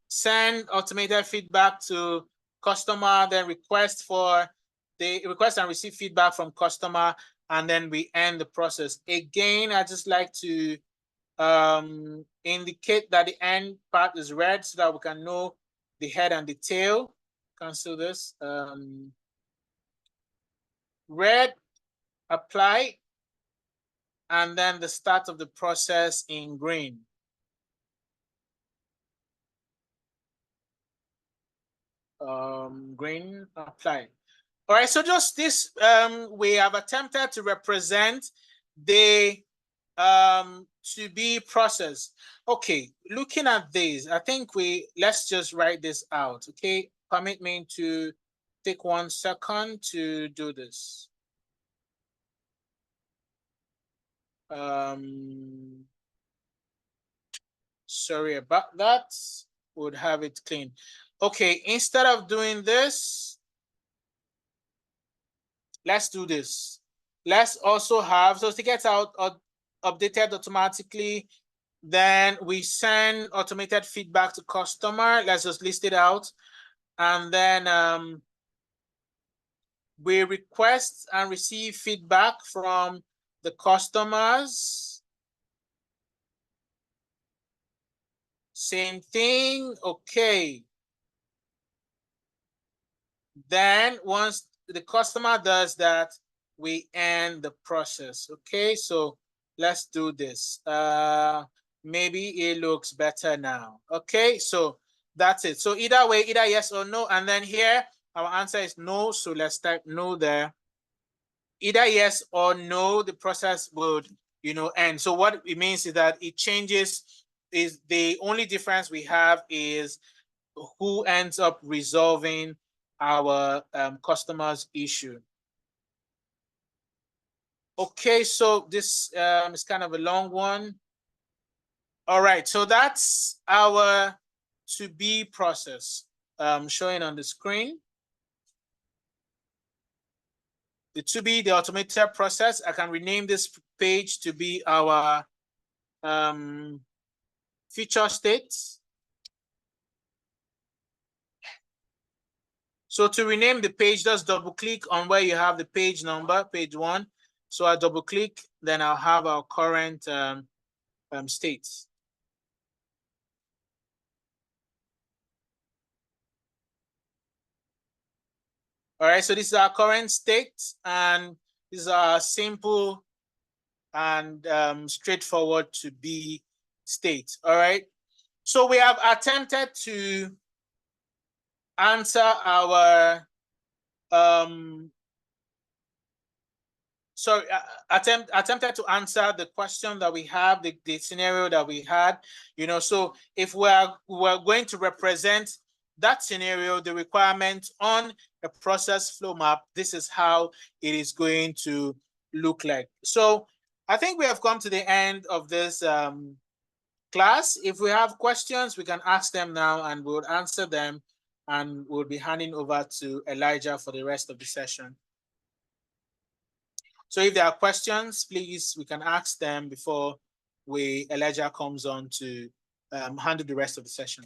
Send automated feedback to customer, then request and receive feedback from customer, and then we end the process. Again, I just like to indicate that the end part is red so that we can know the head and the tail. Cancel this. Red, apply, and then the start of the process in green. Green, apply. All right, so just this, we have attempted to represent the to be process. Okay, looking at this, I think let's just write this out. Okay, permit me to take 1 second to do this. Sorry about that. Would have it clean. Okay, instead of doing this, let's do this. Let's also have, so to get out updated automatically, then we send automated feedback to customer. Let's just list it out. And then we request and receive feedback from the customers. Same thing, okay. Then once the customer does that, we end the process, okay? So let's do this. Maybe it looks better now, okay? So that's it. So either way, either yes or no, and then here, our answer is no, so let's type no there. Either yes or no, the process would, end. So what it means is that it changes, is the only difference we have is who ends up resolving our customer's issue. Okay, so this is kind of a long one. All right, so that's our to be process showing on the screen. The to be, the automated process, I can rename this page to be our feature states. So to rename the page, just double click on where you have the page number, page 1. So I double click, then I'll have our current states. All right, so this is our current state, and this is our simple and straightforward to be state. All right, so we have attempted to answer our attempted to answer the question that we have, the scenario that we had, so if we're going to represent that scenario, the requirement on a process flow map, this is how it is going to look like. So I think we have come to the end of this class. If we have questions, we can ask them now and we'll answer them, and we'll be handing over to Elijah for the rest of the session. So if there are questions, please, we can ask them before Elijah comes on to handle the rest of the session.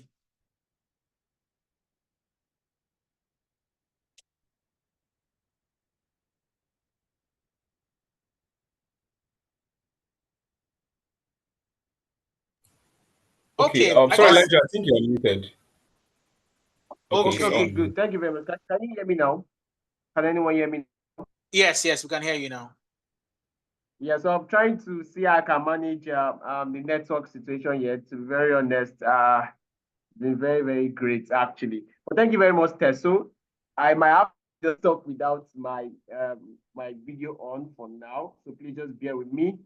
Okay, Okay, sorry, Elijah, I think you're muted. Okay, good. Thank you very much. Can you hear me now? Can anyone hear me? Yes, we can hear you now. Yeah, so I'm trying to see how I can manage the network situation here. To be very honest, been very, very great actually. But thank you very much, Teso. I might have to just talk without my my video on for now, so please just bear with me.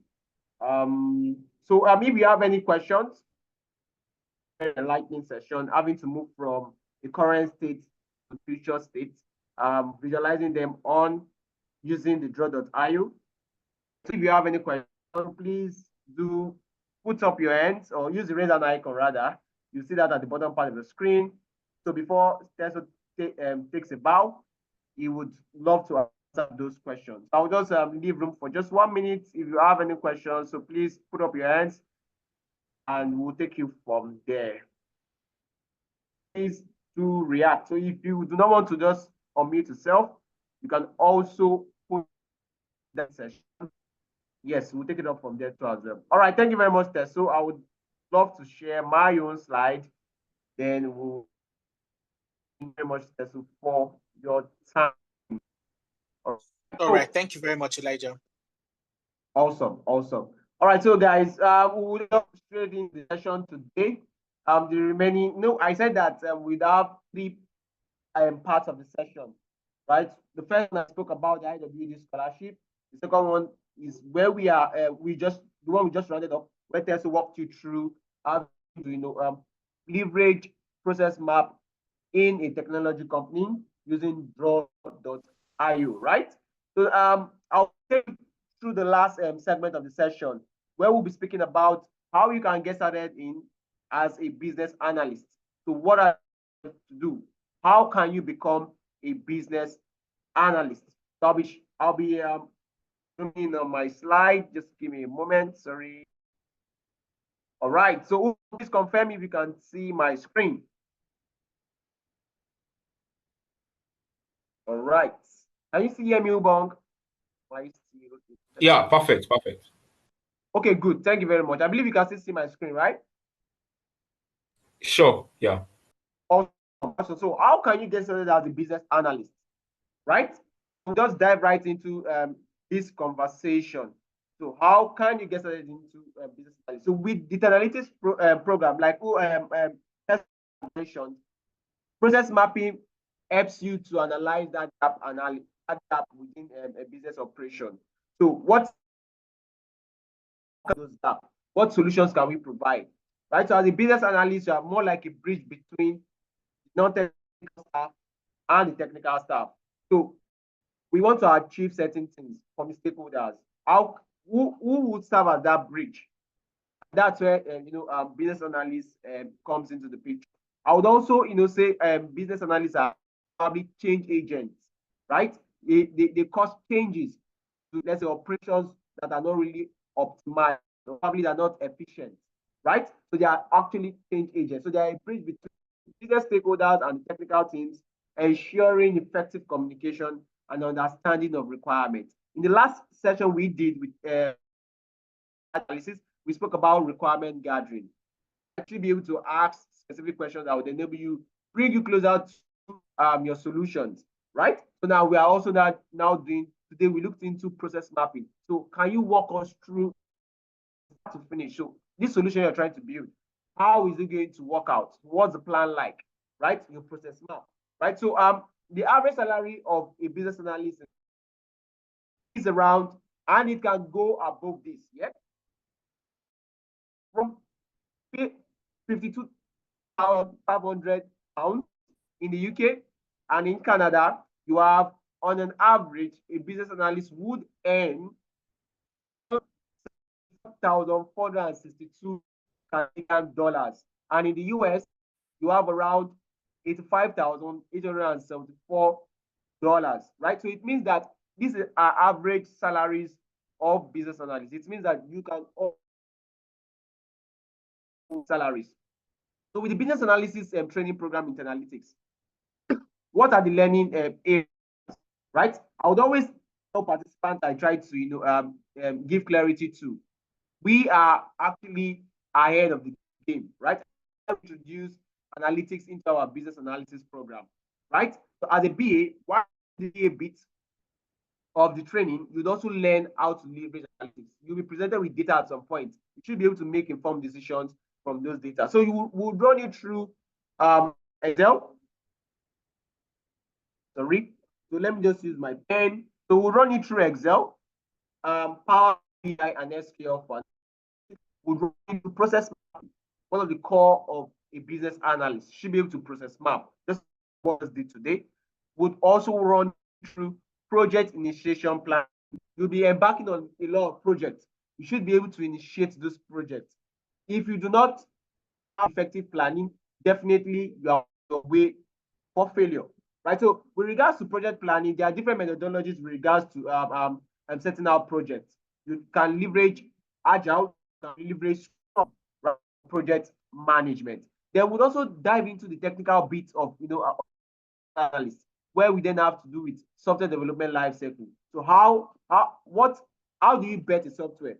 So if you have any questions, a lightning session, having to move from the current state to future state, visualizing them on using the draw.io. So if you have any questions, please do put up your hands or use the raise hand icon rather. You see that at the bottom part of the screen. So before Teso takes a bow, he would love to answer those questions. I'll just leave room for just 1 minute if you have any questions. So please put up your hands and we'll take you from there. Please do react. So if you do not want to just unmute yourself, you can also put that session. Yes, we'll take it up from there too as well. All right, thank you very much, Teso. I would love to share my own slide. Then we'll thank you very much, Teso, for your time. All right, thank you very much, Elijah. Awesome. All right, so guys, we will go straight in the session today. The remaining, no, I said that we'd have three parts of the session, right? The first one I spoke about the IWD scholarship. The second one is where we are. The one we just rounded up, where Tessa walked you through how to leverage process map in a technology company using draw.io, right? So I'll take you through the last segment of the session where we'll be speaking about how you can get started in as a business analyst. So what are you to do? How can you become a business analyst? So I'll be zooming on my slide. Just give me a moment. Sorry. All right. So please confirm if you can see my screen. All right. Can you see me, Ubong? Yeah, perfect. Okay, good. Thank you very much. I believe you can still see my screen, right? Sure. Yeah. Awesome. So how can you get started as a business analyst, right? We'll just dive right into this conversation. So how can you get started into business analysis? So with data analytics program, like mentioned, process mapping helps you to analyze that gap within a business operation. So what solutions can we provide? Right. So as a business analyst, you are more like a bridge between non-technical staff and the technical staff. So we want to achieve certain things from the stakeholders. Who would serve as that bridge? That's where business analyst comes into the picture. I would also say business analysts are probably change agents, right? They cause changes to, let's say, operations that are not really optimized, or probably they're not efficient, right? So they are actually change agents. So they are a bridge between business stakeholders and the technical teams, ensuring effective communication and understanding of requirements. In the last session we did with analysis, we spoke about requirement gathering. Actually be able to ask specific questions that would enable you, bring you closer to your solutions, right? So now we are also now doing, today we looked into process mapping. So can you walk us through to finish? So this solution you're trying to build, how is it going to work out? What's the plan like, right? Your process map, right? So the average salary of a business analyst is around, and it can go above this, yeah? From 52,500 pounds in the UK, and in Canada, you have, on an average, a business analyst would earn 1,462 Canadian dollars, and in the US, you have around $85,874, right? So it means that these are average salaries of business analysts. It means that you can salaries. So with the business analysis training program in analytics, what are the learning areas, right? I would always tell participants I try to give clarity to. We are actually ahead of the game, right? Introduce analytics into our business analysis program, right? So as a BA, one BA bit of the training, you'd also learn how to leverage analytics. You'll be presented with data at some point. You should be able to make informed decisions from those data. So we'll run you through Excel. Sorry. So let me just use my pen. So we'll run you through Excel, Power BI, and SQL. We'll run you through process map. One of the core of a business analyst should be able to process map. Just what we did today. Would also run through project initiation plan. You'll be embarking on a lot of projects. You should be able to initiate those projects. If you do not have effective planning, definitely you are on your way for failure, right? So with regards to project planning, there are different methodologies with regards to setting out projects. You can leverage Agile, you can leverage project management. Then we'll also dive into the technical bits of analysis. where we then have to do with software development life cycle. So how do you bet a software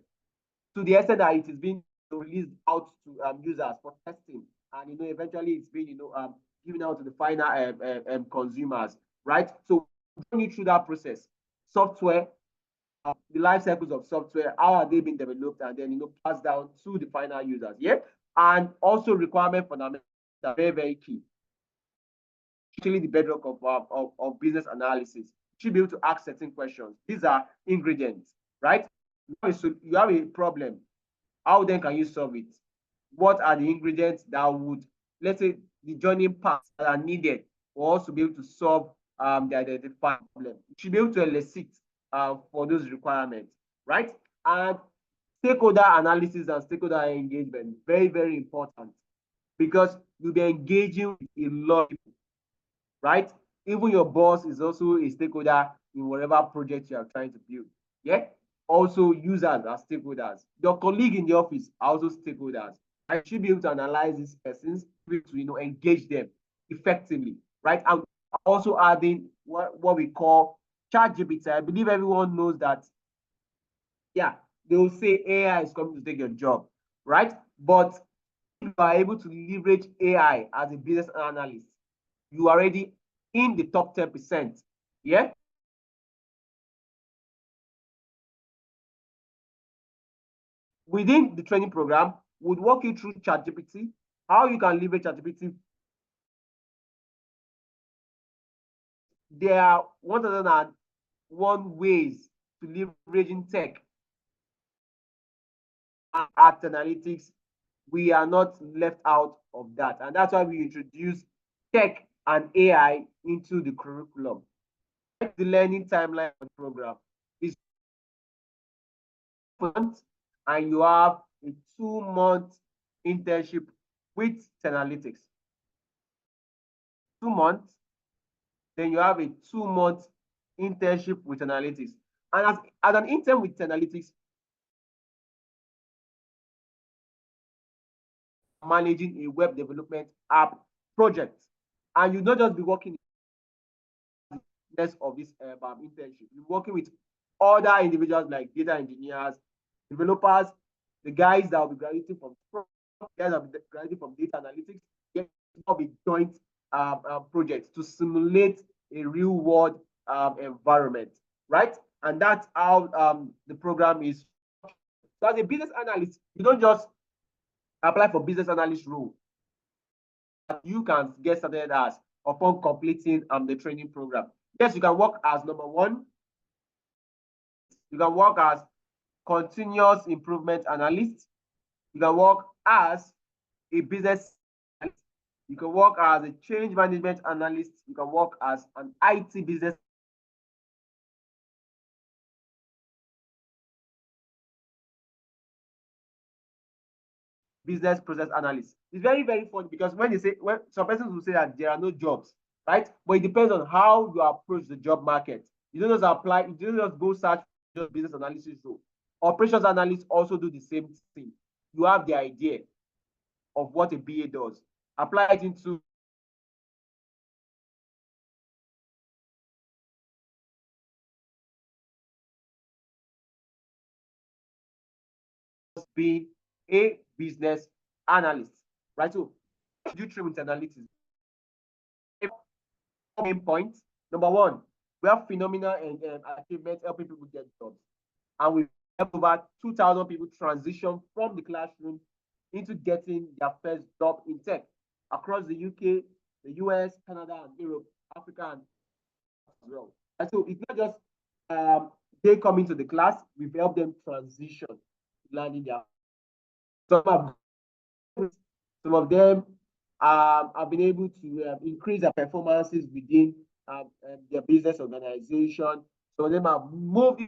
to the extent that it is being released out to users for testing, and eventually it's being given out to the final consumers, right? So going through that process, software, the life cycles of software, how are they being developed, and then passed down to the final users. Yeah, and also requirement fundamentals are very, very key. Actually, the bedrock of business analysis. You should be able to ask certain questions. These are ingredients, right? You have a problem. How then can you solve it? What are the ingredients that would, let's say, the joining parts that are needed for us to be able to solve the identified problem? You should be able to elicit for those requirements, right? And stakeholder analysis and stakeholder engagement, very, very important, because you'll be engaging with a lot of people, right? Even your boss is also a stakeholder in whatever project you are trying to build. Yeah. Also, users are stakeholders. Your colleague in the office are also stakeholders. I should be able to analyze these persons to engage them effectively, right? And also adding what we call ChatGPT. I believe everyone knows that. Yeah, they will say AI is coming to take your job, right? But if you are able to leverage AI as a business analyst, you are already in the top 10%. Yeah. Within the training program, we'll walk you through ChatGPT, how you can leverage ChatGPT. There are 1,001 ways to leveraging tech and at analytics. We are not left out of that. And that's why we introduce tech and AI into the curriculum. The learning timeline of the program is and you have a 2-month internship with Analytics. 2 months, then you have a 2-month internship with Analytics. And as an intern with Analytics, managing a web development app project, and you not just be working of this internship, you're working with other individuals like data engineers, developers, the guys that will be graduating from data analytics. There will be joint projects to simulate a real world environment, right? And that's how the program is. So as a business analyst, you don't just apply for business analyst role. You can get started as upon completing the training program. Yes, you can work as number one. You can work as continuous improvement analyst. You can work as a business analyst. You can work as a change management analyst. You can work as an IT business process analyst. It's very, very funny because when some persons will say that there are no jobs, right? But it depends on how you approach the job market. You don't just apply, you don't just go search for just business analysis role. Operations analysts also do the same thing. You have the idea of what a BA does. Apply it into being a business analyst, right? So, you train with analytics. Main point number one, we have phenomenal achievements helping people get jobs, and we have over 2,000 people transition from the classroom into getting their first job in tech across the UK, the US, Canada, and Europe, Africa, and as well. And so it's not just they come into the class, we've helped them transition to landing their. Some of them have been able to increase their performances within their business organization. Some of them have moved,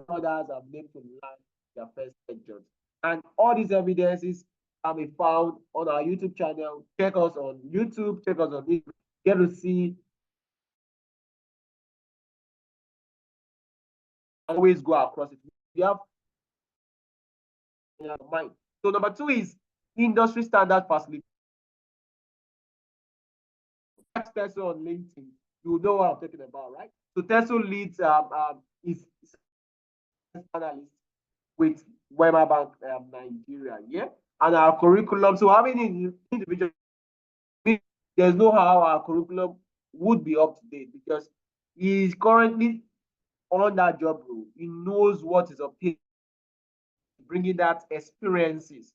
others have been able to land their first jobs. And all these evidences can be found on our YouTube channel. Check us on YouTube, check us on YouTube. Get to see. Always go across it. We have in our mind. So number two is industry standard facility. Person on LinkedIn, You know what I'm talking about, right? So Teso leads is analyst with Wema Bank Nigeria, yeah. And our curriculum. So having individual, there's no how our curriculum would be up to date because he is currently on that job role. He knows what is obtained, bringing that experiences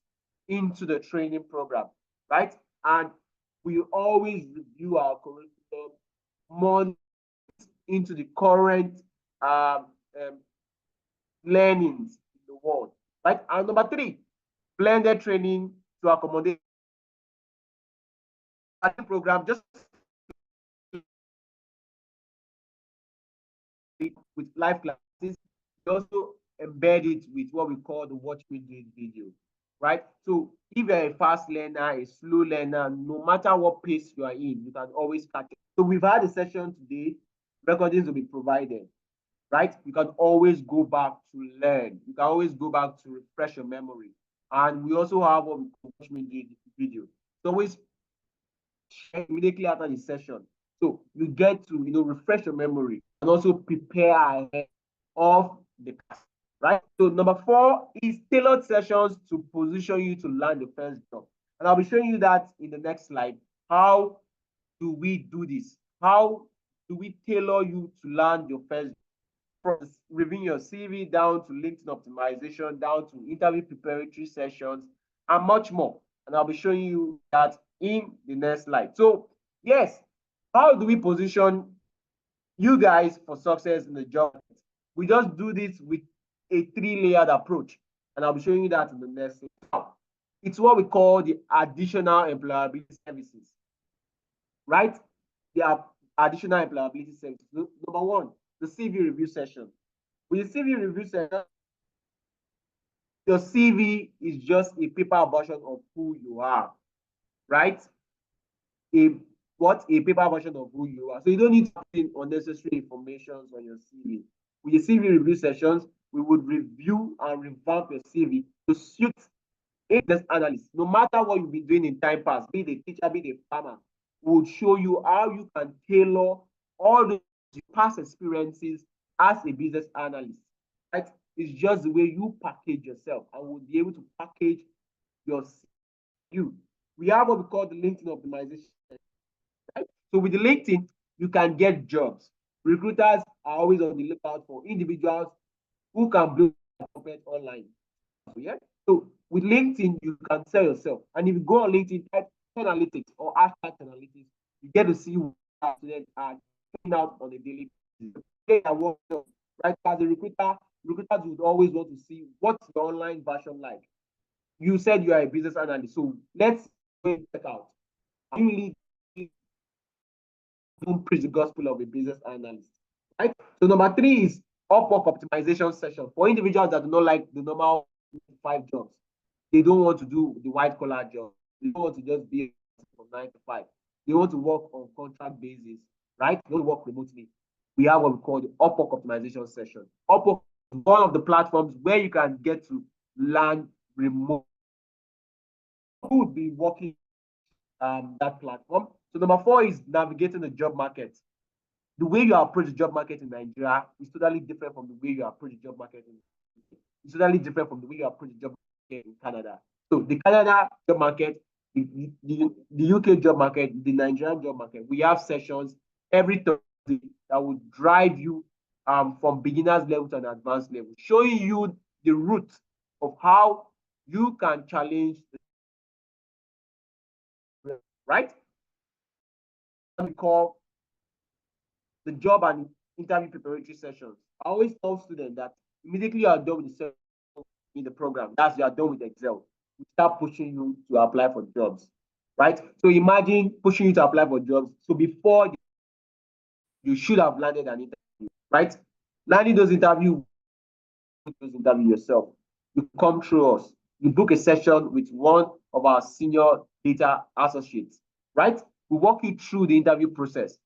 into the training program, right? And we always review our curriculum months into the current learnings in the world, right? And number three, blended training to accommodate program just with live classes. We also embed it with what we call the watch me do it video, right? So if you're a fast learner, a slow learner, no matter what pace you are in, you can always catch it. So we've had a session today, recordings will be provided, right? You can always go back to learn. You can always go back to refresh your memory. And we also have what we call watch me do it video. So always immediately after the session. So you get to refresh your memory and also prepare ahead of the class, right? So number four is tailored sessions to position you to land the first job. And I'll be showing you that in the next slide. How do we do this? How do we tailor you to land your first job? From reviewing your CV down to LinkedIn optimization, down to interview preparatory sessions, and much more. And I'll be showing you that in the next slide. So, yes, how do we position you guys for success in the job? We just do this with a three-layered approach. And I'll be showing you that in the next slide. It's what we call the additional employability services, right? The additional employability services. Number one, the CV review session. With the CV review session, your CV is just a paper version of who you are, right? A paper version of who you are. So you don't need to put in unnecessary information on your CV. With the CV review sessions, we would review and revamp your CV to suit a business analyst. No matter what you've been doing in time past, be it a teacher, be it a farmer, we would show you how you can tailor all those past experiences as a business analyst, right? It's just the way you package yourself, and we'll be able to package you. We have what we call the LinkedIn optimization, right? So with the LinkedIn, you can get jobs. Recruiters are always on the lookout for individuals who can build content online. Yeah. So with LinkedIn, you can sell yourself. And if you go on LinkedIn, type analytics or hashtag analytics, you get to see what students are putting out on a daily basis. Right? As a recruiter, recruiters would always want to see what's the online version like. You said you are a business analyst, so let's check out. You really don't preach the gospel of a business analyst, right? So number three is Upwork optimization session for individuals that do not like the normal 5 jobs. They don't want to do the white collar job. They don't want to just be from 9 to 5. They want to work on contract basis, right? They want to work remotely. We have what we call the Upwork optimization session. Upwork is one of the platforms where you can get to learn remote. Who would be working that platform? So number 4 is navigating the job market. The way you approach the job market in Nigeria is totally different from the way you approach the job market in it's totally different from the way you approach the job market in Canada. So the Canada job market, the UK job market, the Nigerian job market, we have sessions every Thursday that will drive you from beginners level to an advanced level, showing you the route of how you can challenge right? We call the job and interview preparatory sessions. I always tell students that immediately you are done with the session in the program, that's you are done with Excel. We start pushing you to apply for jobs, right? So imagine pushing you to apply for jobs. So before you should have landed an interview, right? Landing those interviews yourself. You come through us. You book a session with one of our senior data associates, right? We walk you through the interview process.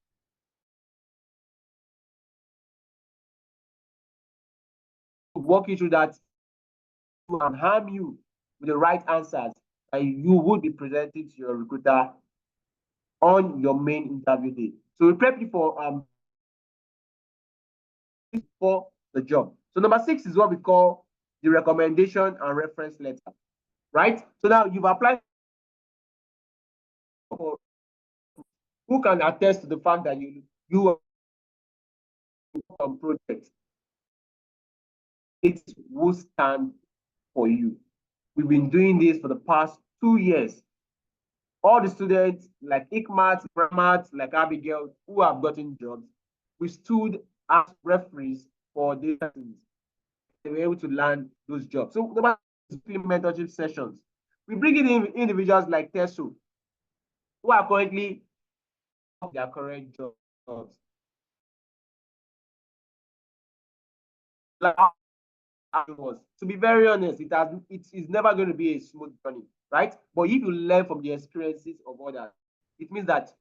Walk you through that and harm you with the right answers and you would be presenting to your recruiter on your main interview day. So we prep you for the job. So number 6 is what we call the recommendation and reference letter, right? So now you've applied for who can attest to the fact that you are on project. It will stand for you. We've been doing this for the past 2 years. All the students like Ikmat, Ramat, like Abigail, who have gotten jobs, we stood as referees for these persons. They were able to land those jobs. So the mentorship sessions, we bring in individuals like Teso, who are currently their current jobs. Like was, to be very honest, it is never going to be a smooth journey, right? But if you learn from the experiences of others, it means that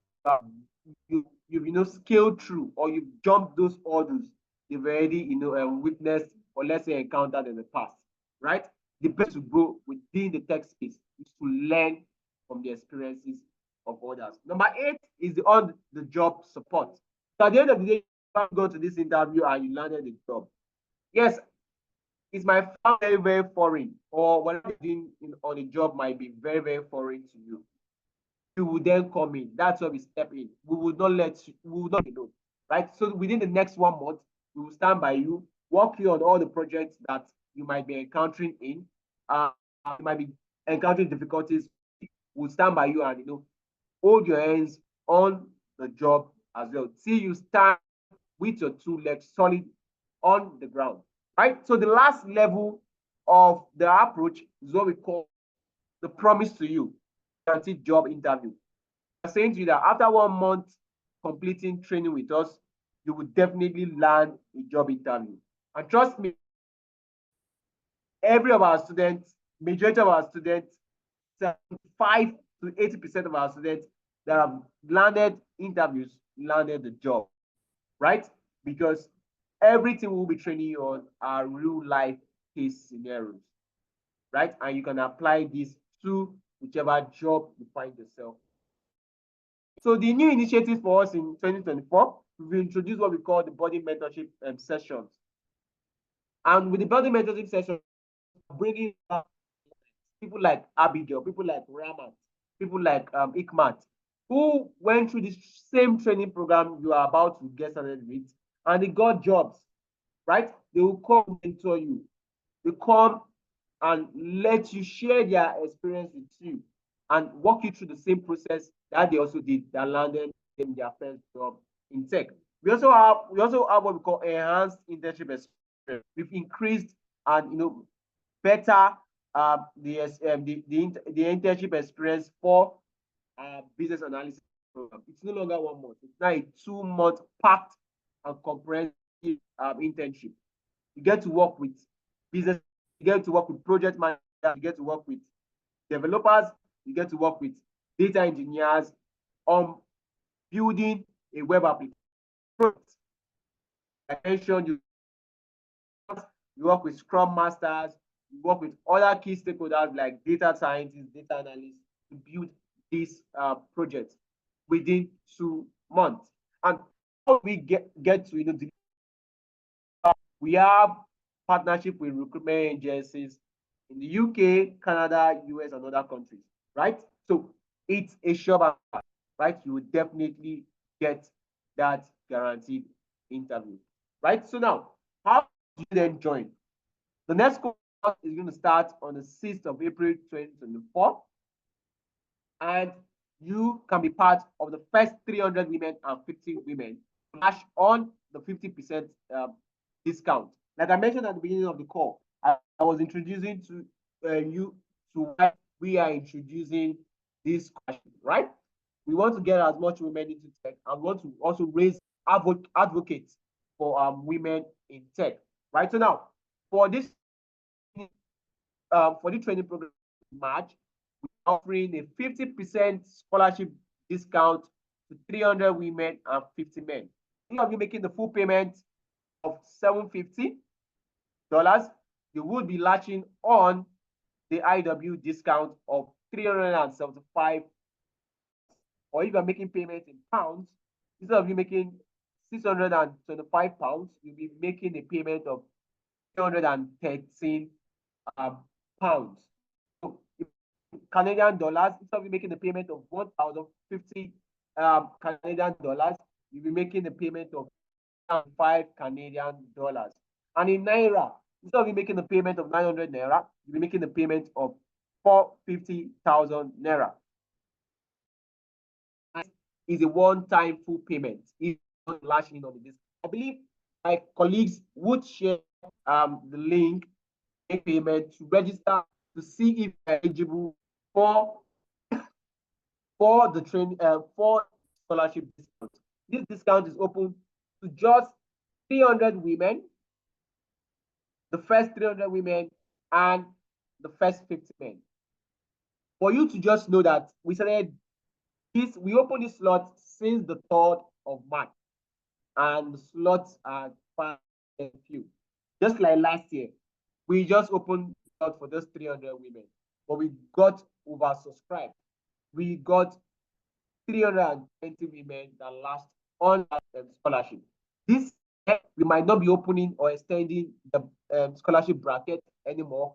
you've scaled through, or you've jumped those hurdles you've already witnessed, or let's say encountered in the past, right? The best to grow within the tech space is to learn from the experiences of others. Number 8 is the on-the-job support. So at the end of the day, you go to this interview and you landed the job. Yes, it might sound very, very foreign, or what you're doing on a job might be very, very foreign to you. You will then come in. That's where we step in. We will not be known, right? So within the next 1 month, we will stand by you, work you on all the projects that you might be encountering in. You might be encountering difficulties. We'll stand by you and hold your hands on the job as well. See you stand with your 2 legs solid on the ground, right? So the last level of the approach is what we call the promise to you, guaranteed job interview. I'm saying to you that after 1 month completing training with us, you will definitely land a job interview. And trust me, majority of our students, 75 to 80% of our students that have landed interviews landed the job, right? Because everything we'll be training you on are real life case scenarios, right? And you can apply this to whichever job you find yourself. So the new initiative for us in 2024, we've introduced what we call the body mentorship sessions. And with the body mentorship session, bringing people like Abigail, people like Ramat, people like Ikmat, who went through this same training program you are about to get started with, and they got jobs, right? They will come mentor you. They come and let you share their experience with you and walk you through the same process that they also did, that landed them their first job in tech. We also have what we call enhanced internship experience. We've increased and better the internship experience for business analysis program. It's no longer 1 month. It's now a 2-month packed and comprehensive internship. You get to work with business, you get to work with project managers, you get to work with developers, you get to work with data engineers on building a web application. I mentioned you work with Scrum Masters, you work with other key stakeholders like data scientists, data analysts to build this project within 2 months. And how we get to we have partnership with recruitment agencies in the UK, Canada, US, and other countries, right? So it's a sure, right? You will definitely get that guaranteed interview, right? So now, how do you then join? The next course is going to start on the 6th of April 2024, and you can be part of the first 300 women and 50 women flash on the 50% discount. Like I mentioned at the beginning of the call, I was introducing to you to why we are introducing this question, right? We want to get as much women into tech, and we want to also raise advocates for women in tech, right? So now, for this for the training program in March, we're offering a 50% scholarship discount to 300 women and 50 men. If you're making the full payment of $750, you would be latching on the IW discount of 375. Or if you're making payments in pounds, instead of you making £625, you'll be making a payment of 313 pounds. So Canadian dollars, instead of you making a payment of 1,050 Canadian dollars, you'll be making a payment of 5 Canadian dollars. And in Naira, instead of you making a payment of 900 Naira, you'll be making a payment of 450,000 Naira. Is a one-time full payment. It's not lashing on this. I believe my colleagues would share the link, make payment to register to see if you're eligible for the training for scholarship discount. This discount is open to just 300 women, the first 300 women, and the first 50 men. For you to just know that we opened this slot since the 3rd of March, and the slots are quite few. Just like last year, we just opened slot for those 300 women, but we got oversubscribed. We got 320 women that last on scholarship. This year, we might not be opening or extending the scholarship bracket anymore,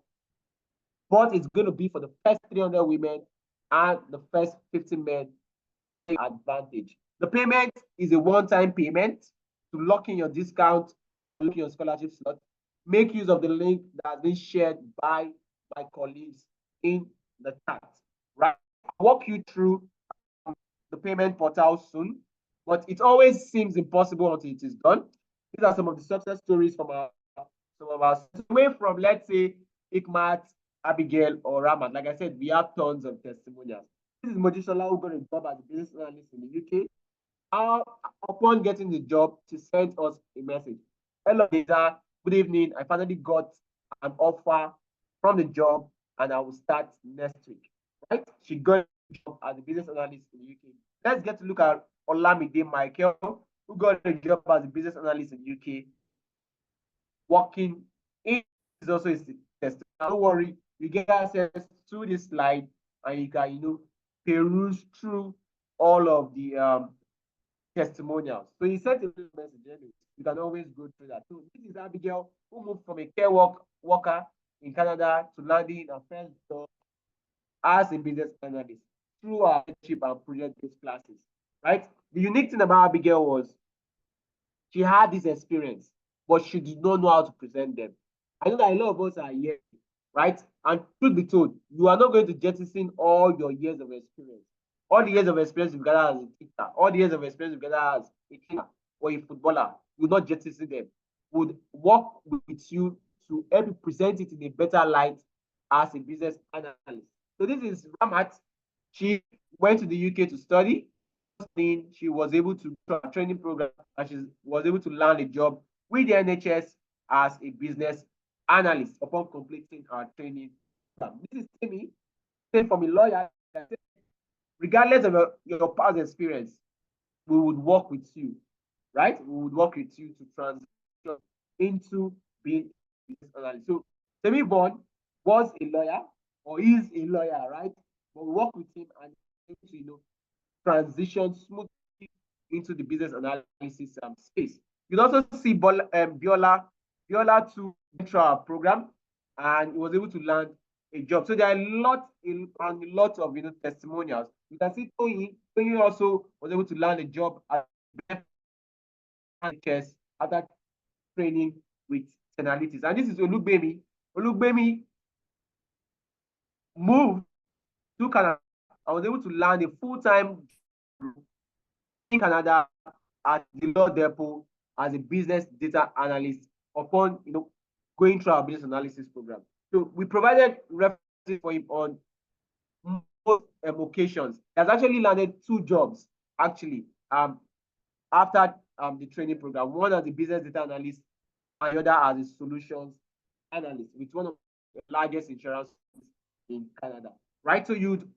but it's going to be for the first 300 women and the first 50 men advantage. The payment is a one-time payment to lock in your discount, lock in your scholarship slot. Make use of the link that has been shared by my colleagues in the chat. Right, I'll walk you through the payment portal soon, but it always seems impossible until it is done. These are some of the success stories from some of us away from, let's say, Ikmat, Abigail, or Ramat. Like I said, we have tons of testimonials. This is Mojisola, who got a job as a business analyst in the UK. Upon getting the job, she sent us a message. Hello, Lisa. Good evening. I finally got an offer from the job, and I will start next week. Right? She got a job as a business analyst in the UK. Let's get to look at Olamide Michael, who got a job as a business analyst in the UK. Working in is also a test. Don't worry, you get access to this slide, and you can, peruse through all of the testimonials. So he sent a message anyway. You can always go through that. So this is Abigail, who moved from a care worker in Canada to landing her first job as a business analyst through our internship and project-based classes. Right? The unique thing about Abigail was she had this experience, but she did not know how to present them. I know that a lot of us are here, right? And truth be told, you are not going to jettison all your years of experience. All the years of experience you've gathered as a teacher, all the years of experience you've gathered as a trainer or a footballer, you will not jettison them. Would work with you to help you present it in a better light as a business analyst. So this is Ramat. She went to the UK to study. She was able to do a training program, and she was able to land a job with the NHS as a business analyst upon completing her training program. This is Timmy, same from a lawyer. Regardless of your past experience, we would work with you, right? We would work with you to transition into being a business analyst. So Timmy Bond was a lawyer, or is a lawyer, right? But we work with him and transition smoothly into the business analysis space. You'll also see Biola to enter our program, and he was able to land a job. So there are a lot of testimonials. You can see Tony also was able to land a job at NHS after training with analytics. And this is Olugbemi. Olugbemi moved to Canada. I was able to land a full-time in Canada at the Law Depot as a business data analyst upon going through our business analysis program. So we provided references for him on most occasions. He has actually landed 2 jobs actually after the training program. One as a business data analyst and the other as a solutions analyst with one of the largest insurance in Canada. Right? So you'd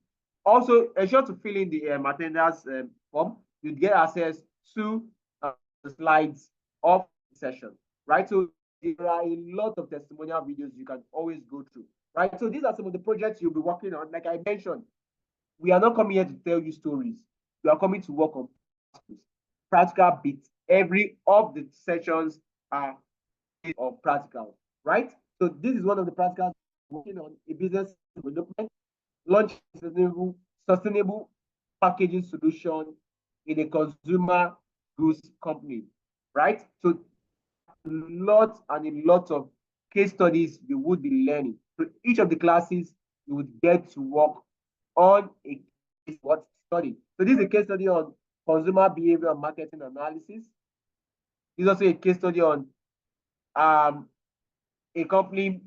also ensure to fill in the attendance form. You'd get access to the slides of the session. Right? So there are a lot of testimonial videos you can always go through. Right? So these are some of the projects you'll be working on. Like I mentioned, we are not coming here to tell you stories. We are coming to work on. practical bits. Every of the sessions are of practical, right? So this is one of the practicals working on a business development, launch sustainable packaging solution in a consumer goods company, right? So lots and a lot of case studies you would be learning. So each of the classes you would get to work on a case what study. So this is a case study on consumer behavior and marketing analysis. This is also a case study on a company,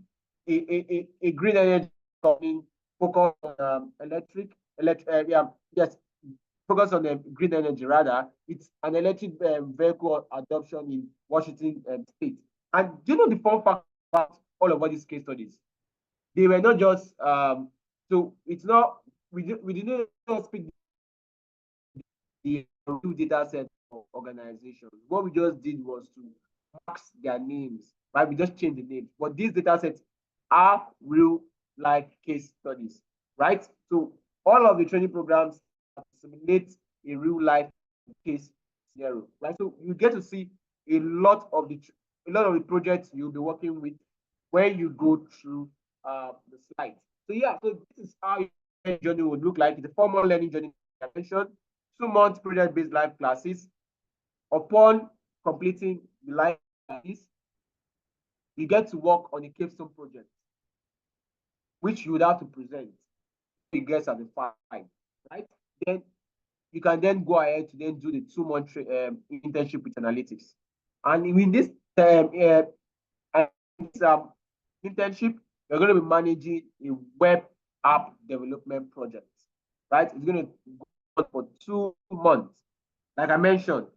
a green energy company focused on focus on green energy rather. It's an electric vehicle adoption in Washington state. And do you know the fun fact about all of these case studies? They were not just so it's not we did not speak the real data set of organizations. What we just did was to max their names, right? We just changed the names, but these data sets are real life case studies, right? So all of the training programs simulate a real life case scenario, right? So you get to see a lot of the projects you'll be working with when you go through the slides. So yeah, so this is how your journey would look like. The formal learning journey I mentioned, 2 months project-based live classes. Upon completing the live classes, you get to work on a capstone project, which you would have to present. You get certified, right? Then you can then go ahead to then do the 2-month internship with analytics. And in this internship, you're going to be managing a web app development project, right? It's going to go for 2 months. Like I mentioned,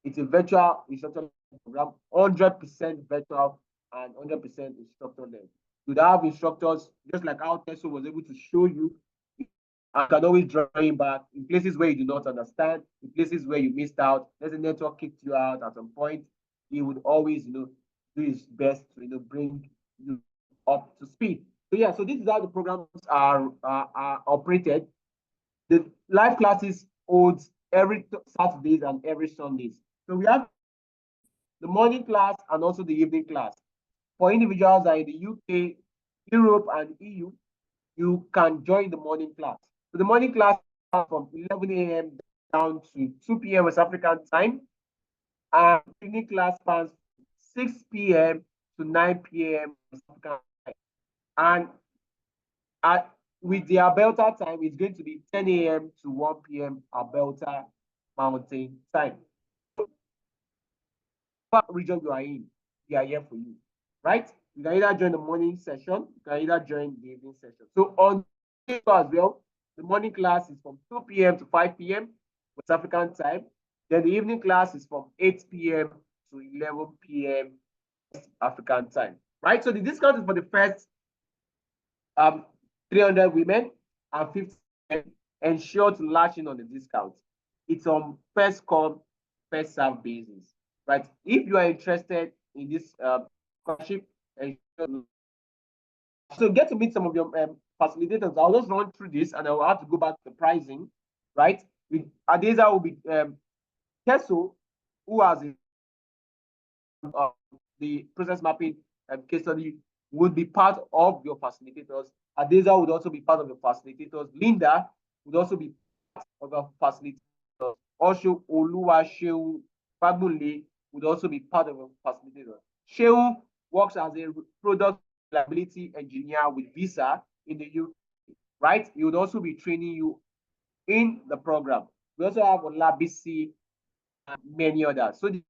it's a virtual instructor program, 100% virtual and 100% instructor-led. You'd have instructors, just like how Teso was able to show you, and can always draw you back in places where you do not understand, in places where you missed out. There's a network kicked you out at some point. He would always, do his best to, bring you up to speed. So yeah, so this is how the programs are operated. The live classes holds every Saturdays and every Sundays. So we have the morning class and also the evening class. For individuals that are in the UK, Europe, and EU, you can join the morning class. So the morning class from 11 a.m. down to 2 p.m. West African time. And the evening class spans 6 p.m. to 9 p.m. West African time. And with the Alberta time, it's going to be 10 a.m. to 1 p.m. Alberta Mountain time. What region you are in, we are here for you, right? You can either join the morning session, you can either join the evening session. So on as well, the morning class is from 2 p.m. to 5 p.m. West African time. Then the evening class is from 8 p.m. to 11 p.m. West African time, right? So the discount is for the first 300 women and 50 men. Ensure to latch in on the discount. It's on first come, first serve basis, right? If you are interested in this scholarship, so get to meet some of your facilitators. I'll just run through this and I'll have to go back to the pricing, right? With Adeza will be Teso, who has the process mapping case study, would be part of your facilitators. Adeza would also be part of the facilitators. Linda would also be part of the facilitators. Also, Oluwaseun Fagbunle would also be part of the facilitators. Shehu works as a product reliability engineer with Visa in the UK, right? He would also be training you in the program. We also have Olabisi and many others. So the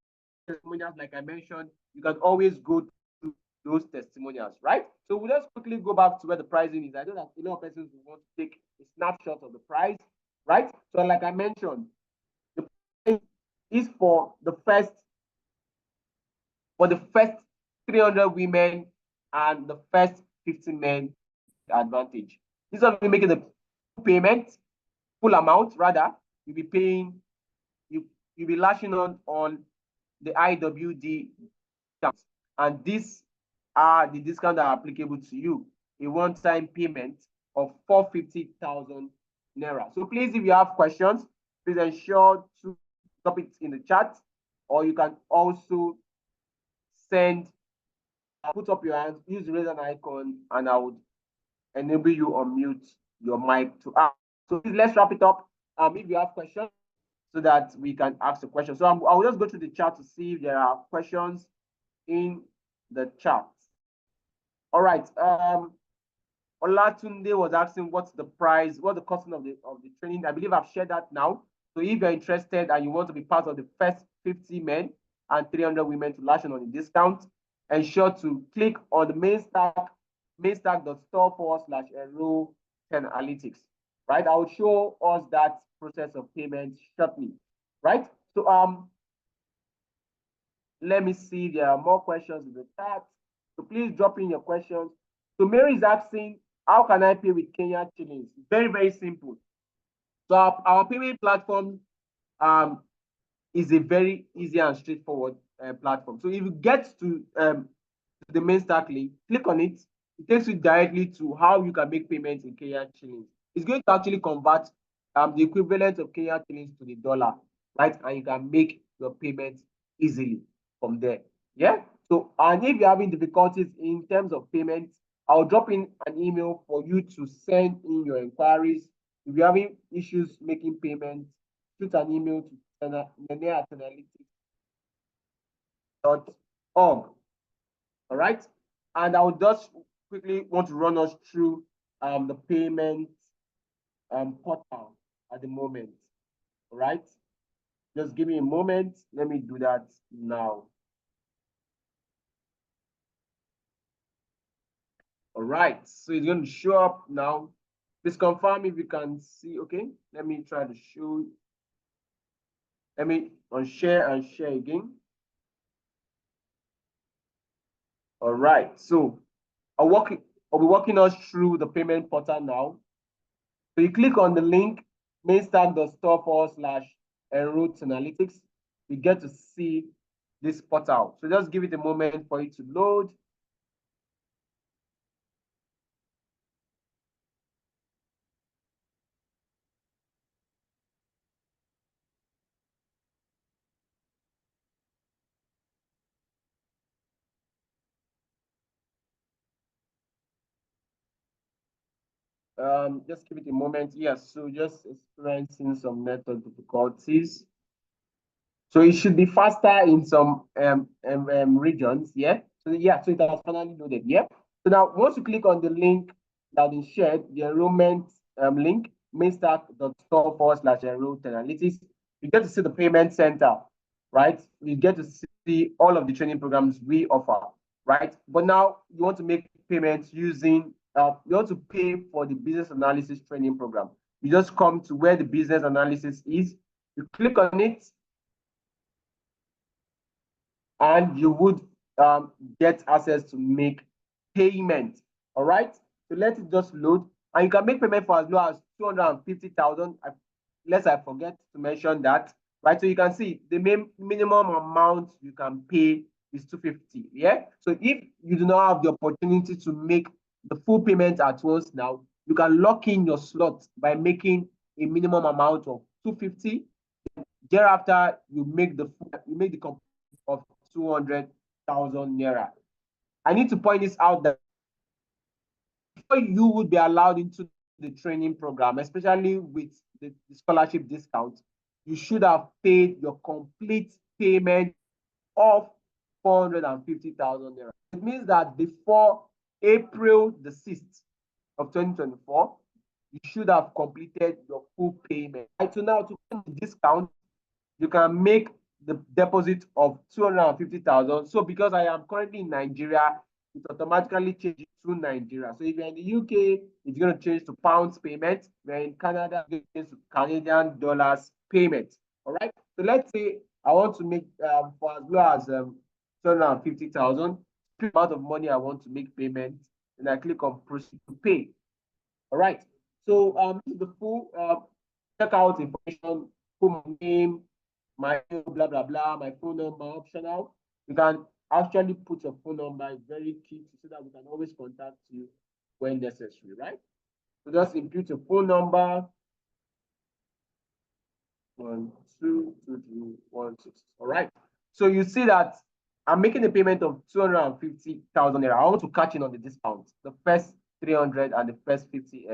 testimonials, like I mentioned, you can always go to those testimonials, right? So we'll just quickly go back to where the pricing is. I know that a lot of persons will want to take a snapshot of the price, right? So like I mentioned, the price is for the first 300 women and the first 50 men advantage. This is making the payment, full amount rather, you'll be paying, you'll be lashing on the IWD discounts. And these are the discounts that are applicable to you. A one-time payment of 450,000 naira. So please, if you have questions, please ensure to drop it in the chat, or you can also send, put up your hands, use the raise hand icon, and I would enable you unmute your mic to ask. So let's wrap it up. If you have questions, so that we can ask the question. So I will just go to the chat to see if there are questions in the chat. All right. Olatunde was asking what's the price, what's the costing of the training. I believe I've shared that now. So if you're interested and you want to be part of the first 50 men and 300 women to lash on the discount, ensure to click on the mainstack.store/enroll 10 analytics. Right? I will show us that process of payment shortly. Right? So let me see. There are more questions in the chat. So please drop in your questions. So Mary is asking, how can I pay with Kenya shillings? Very, very simple. So our payment platform is a very easy and straightforward platform. So if you get to the main stack link, click on it. It takes you directly to how you can make payments in Kenya shillings. It's going to actually convert the equivalent of Kenya shillings to the dollar, right? And you can make your payments easily from there. Yeah. So, and if you're having difficulties in terms of payments, I'll drop in an email for you to send in your inquiries. If you're having issues making payments, shoot an email to nene@analytics.org. All right. And I would just quickly want to run us through the payment portal at the moment. All right. Just give me a moment. Let me do that now. All right. So it's going to show up now. Please confirm if you can see. Okay. Let me try to show. Let me unshare and share again. All right. So I'll be walking us through the payment portal now. So you click on the link, mainstack.store/enroll analytics. You get to see this portal. So just give it a moment for it to load. Just give it a moment. Yes, so just experiencing some network difficulties. So it should be faster in some regions. Yeah. So yeah, so it has finally loaded. Yeah. So now once you click on the link that is shared, the enrollment link, mainstack.store/enroll analytics, you get to see the payment center, right? You get to see all of the training programs we offer, right? But now you want to make payments using you want to pay for the business analysis training program. You just come to where the business analysis is, you click on it, and you would get access to make payment. All right. So let it just load, and you can make payment for as low as 250,000. Unless I forget to mention that, right? So you can see the minimum amount you can pay is 250. Yeah. So if you do not have the opportunity to make the full payment at once now, you can lock in your slot by making a minimum amount of 250. Thereafter, you make the complete of 200,000 naira. I need to point this out that before you would be allowed into the training program, especially with the scholarship discount, you should have paid your complete payment of 450,000 naira. It means that before April the 6th of 2024, you should have completed your full payment. Right, so now to get the discount, you can make the deposit of 250,000. So because I am currently in Nigeria, it automatically changes to Nigeria. So if you're in the UK, it's going to change to pounds payment. We're in Canada, it's going to change to Canadian dollars payment. All right. So let's say I want to make for as low as 250,000, the amount of money I want to make payment, and I click on proceed to pay. All right. So this is the full checkout information, full name, my blah blah blah, my phone number optional. You can actually put your phone number. It's very key so that we can always contact you when necessary, right? So just input your phone number. 122316. All right. So you see that I'm making a payment of 250,000 naira. I want to catch in on the discount, the first 300 and the first 50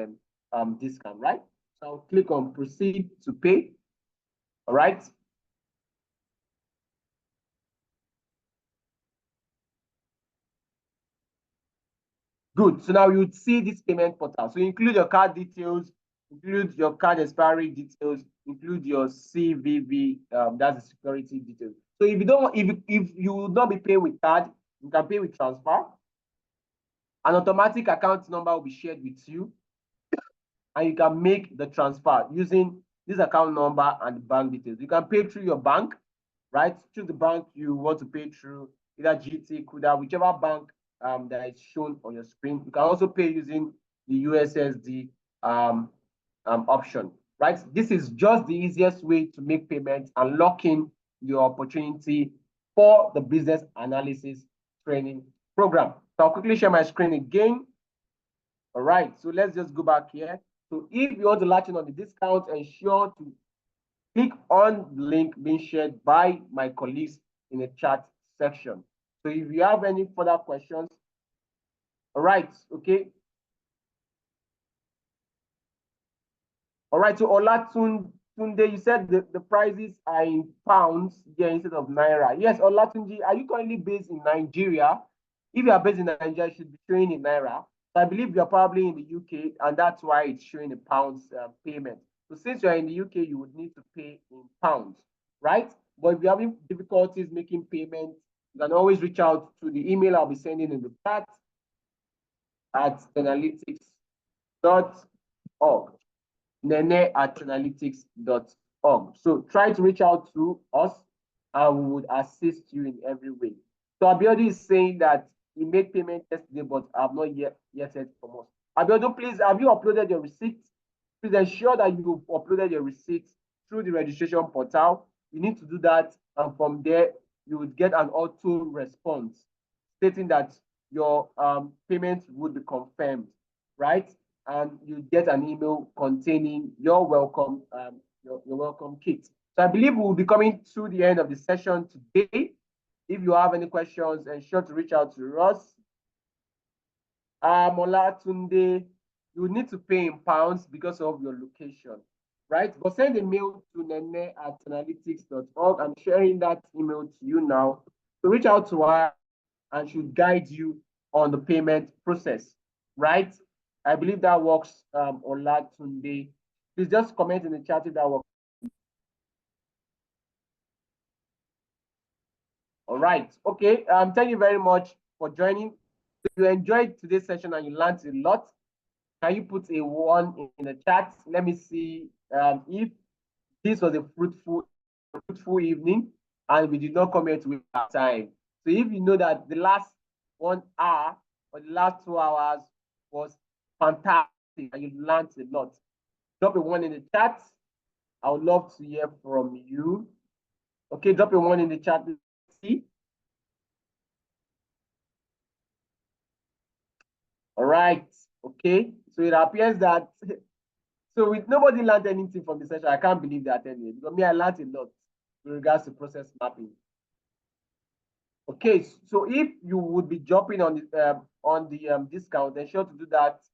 discount, right? So I'll click on proceed to pay. All right. Good. So now you would see this payment portal. So include your card details, include your card expiry details, include your CVV, that's the security details. So if you don't, if you will not be paying with card, you can pay with transfer. An automatic account number will be shared with you, and you can make the transfer using this account number and the bank details. You can pay through your bank, right? Choose the bank you want to pay through, either GT, Kuda, whichever bank that is shown on your screen. You can also pay using the USSD option, right? This is just the easiest way to make payments and lock in your opportunity for the business analysis training program. So I'll quickly share my screen again. All right, so let's just go back here. So if you want to latch in on the discount, ensure to click on the link being shared by my colleagues in the chat section. So if you have any further questions, all right, okay. All right, so Olatunde, you said the prices are in pounds here instead of naira. Yes, Olatunde, are you currently based in Nigeria? If you are based in Nigeria, you should be showing in naira. So I believe you're probably in the UK, and that's why it's showing a pounds payment. So since you're in the UK, you would need to pay in pounds, right? But if you're having difficulties making payments, you can always reach out to the email I'll be sending in the chat at analytics.org. nene@analytics.org. So try to reach out to us and we would assist you in every way. So Abiodun is saying that he made payment yesterday, but I have not yet heard from us. Abiodun, please, have you uploaded your receipt? Please ensure that you've uploaded your receipt through the registration portal. You need to do that, and from there, you would get an auto response stating that your payment would be confirmed, right? And you get an email containing your welcome, your welcome kit. So I believe we'll be coming to the end of the session today. If you have any questions, ensure to reach out to us. Olatunde, you need to pay in pounds because of your location, right? But send a mail to nene@analytics.org. I'm sharing that email to you now. So reach out to her and she'll guide you on the payment process, right? I believe that works, Olatunde. Please just comment in the chat if that works. All right, okay. Thank you very much for joining. If you enjoyed today's session and you learned a lot, can you put a 1 in the chat? Let me see if this was a fruitful evening and we did not come here to waste our time. So if you know that the last 1 hour or the last 2 hours was fantastic and you learned a lot, drop a 1 in the chat. I would love to hear from you. Okay, drop a 1 in the chat. Let's see. All right, okay. So it appears that so if nobody learned anything from the session, I can't believe that anyway, because me, I learned a lot with regards to process mapping. Okay, so if you would be jumping on the discount, ensure to do that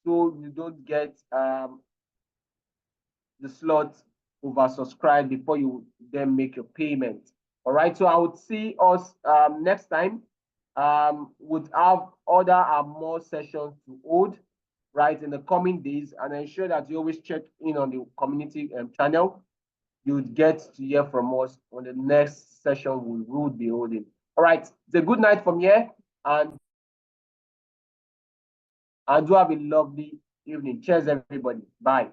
so you don't get the slot oversubscribed before you then make your payment. All right, so I would see us next time. Would have other and more sessions to hold, right, in the coming days, and ensure that you always check in on the community channel. You would get to hear from us on the next session we will be holding. All right, it's a good night from here, and do have a lovely evening. Cheers, everybody. Bye.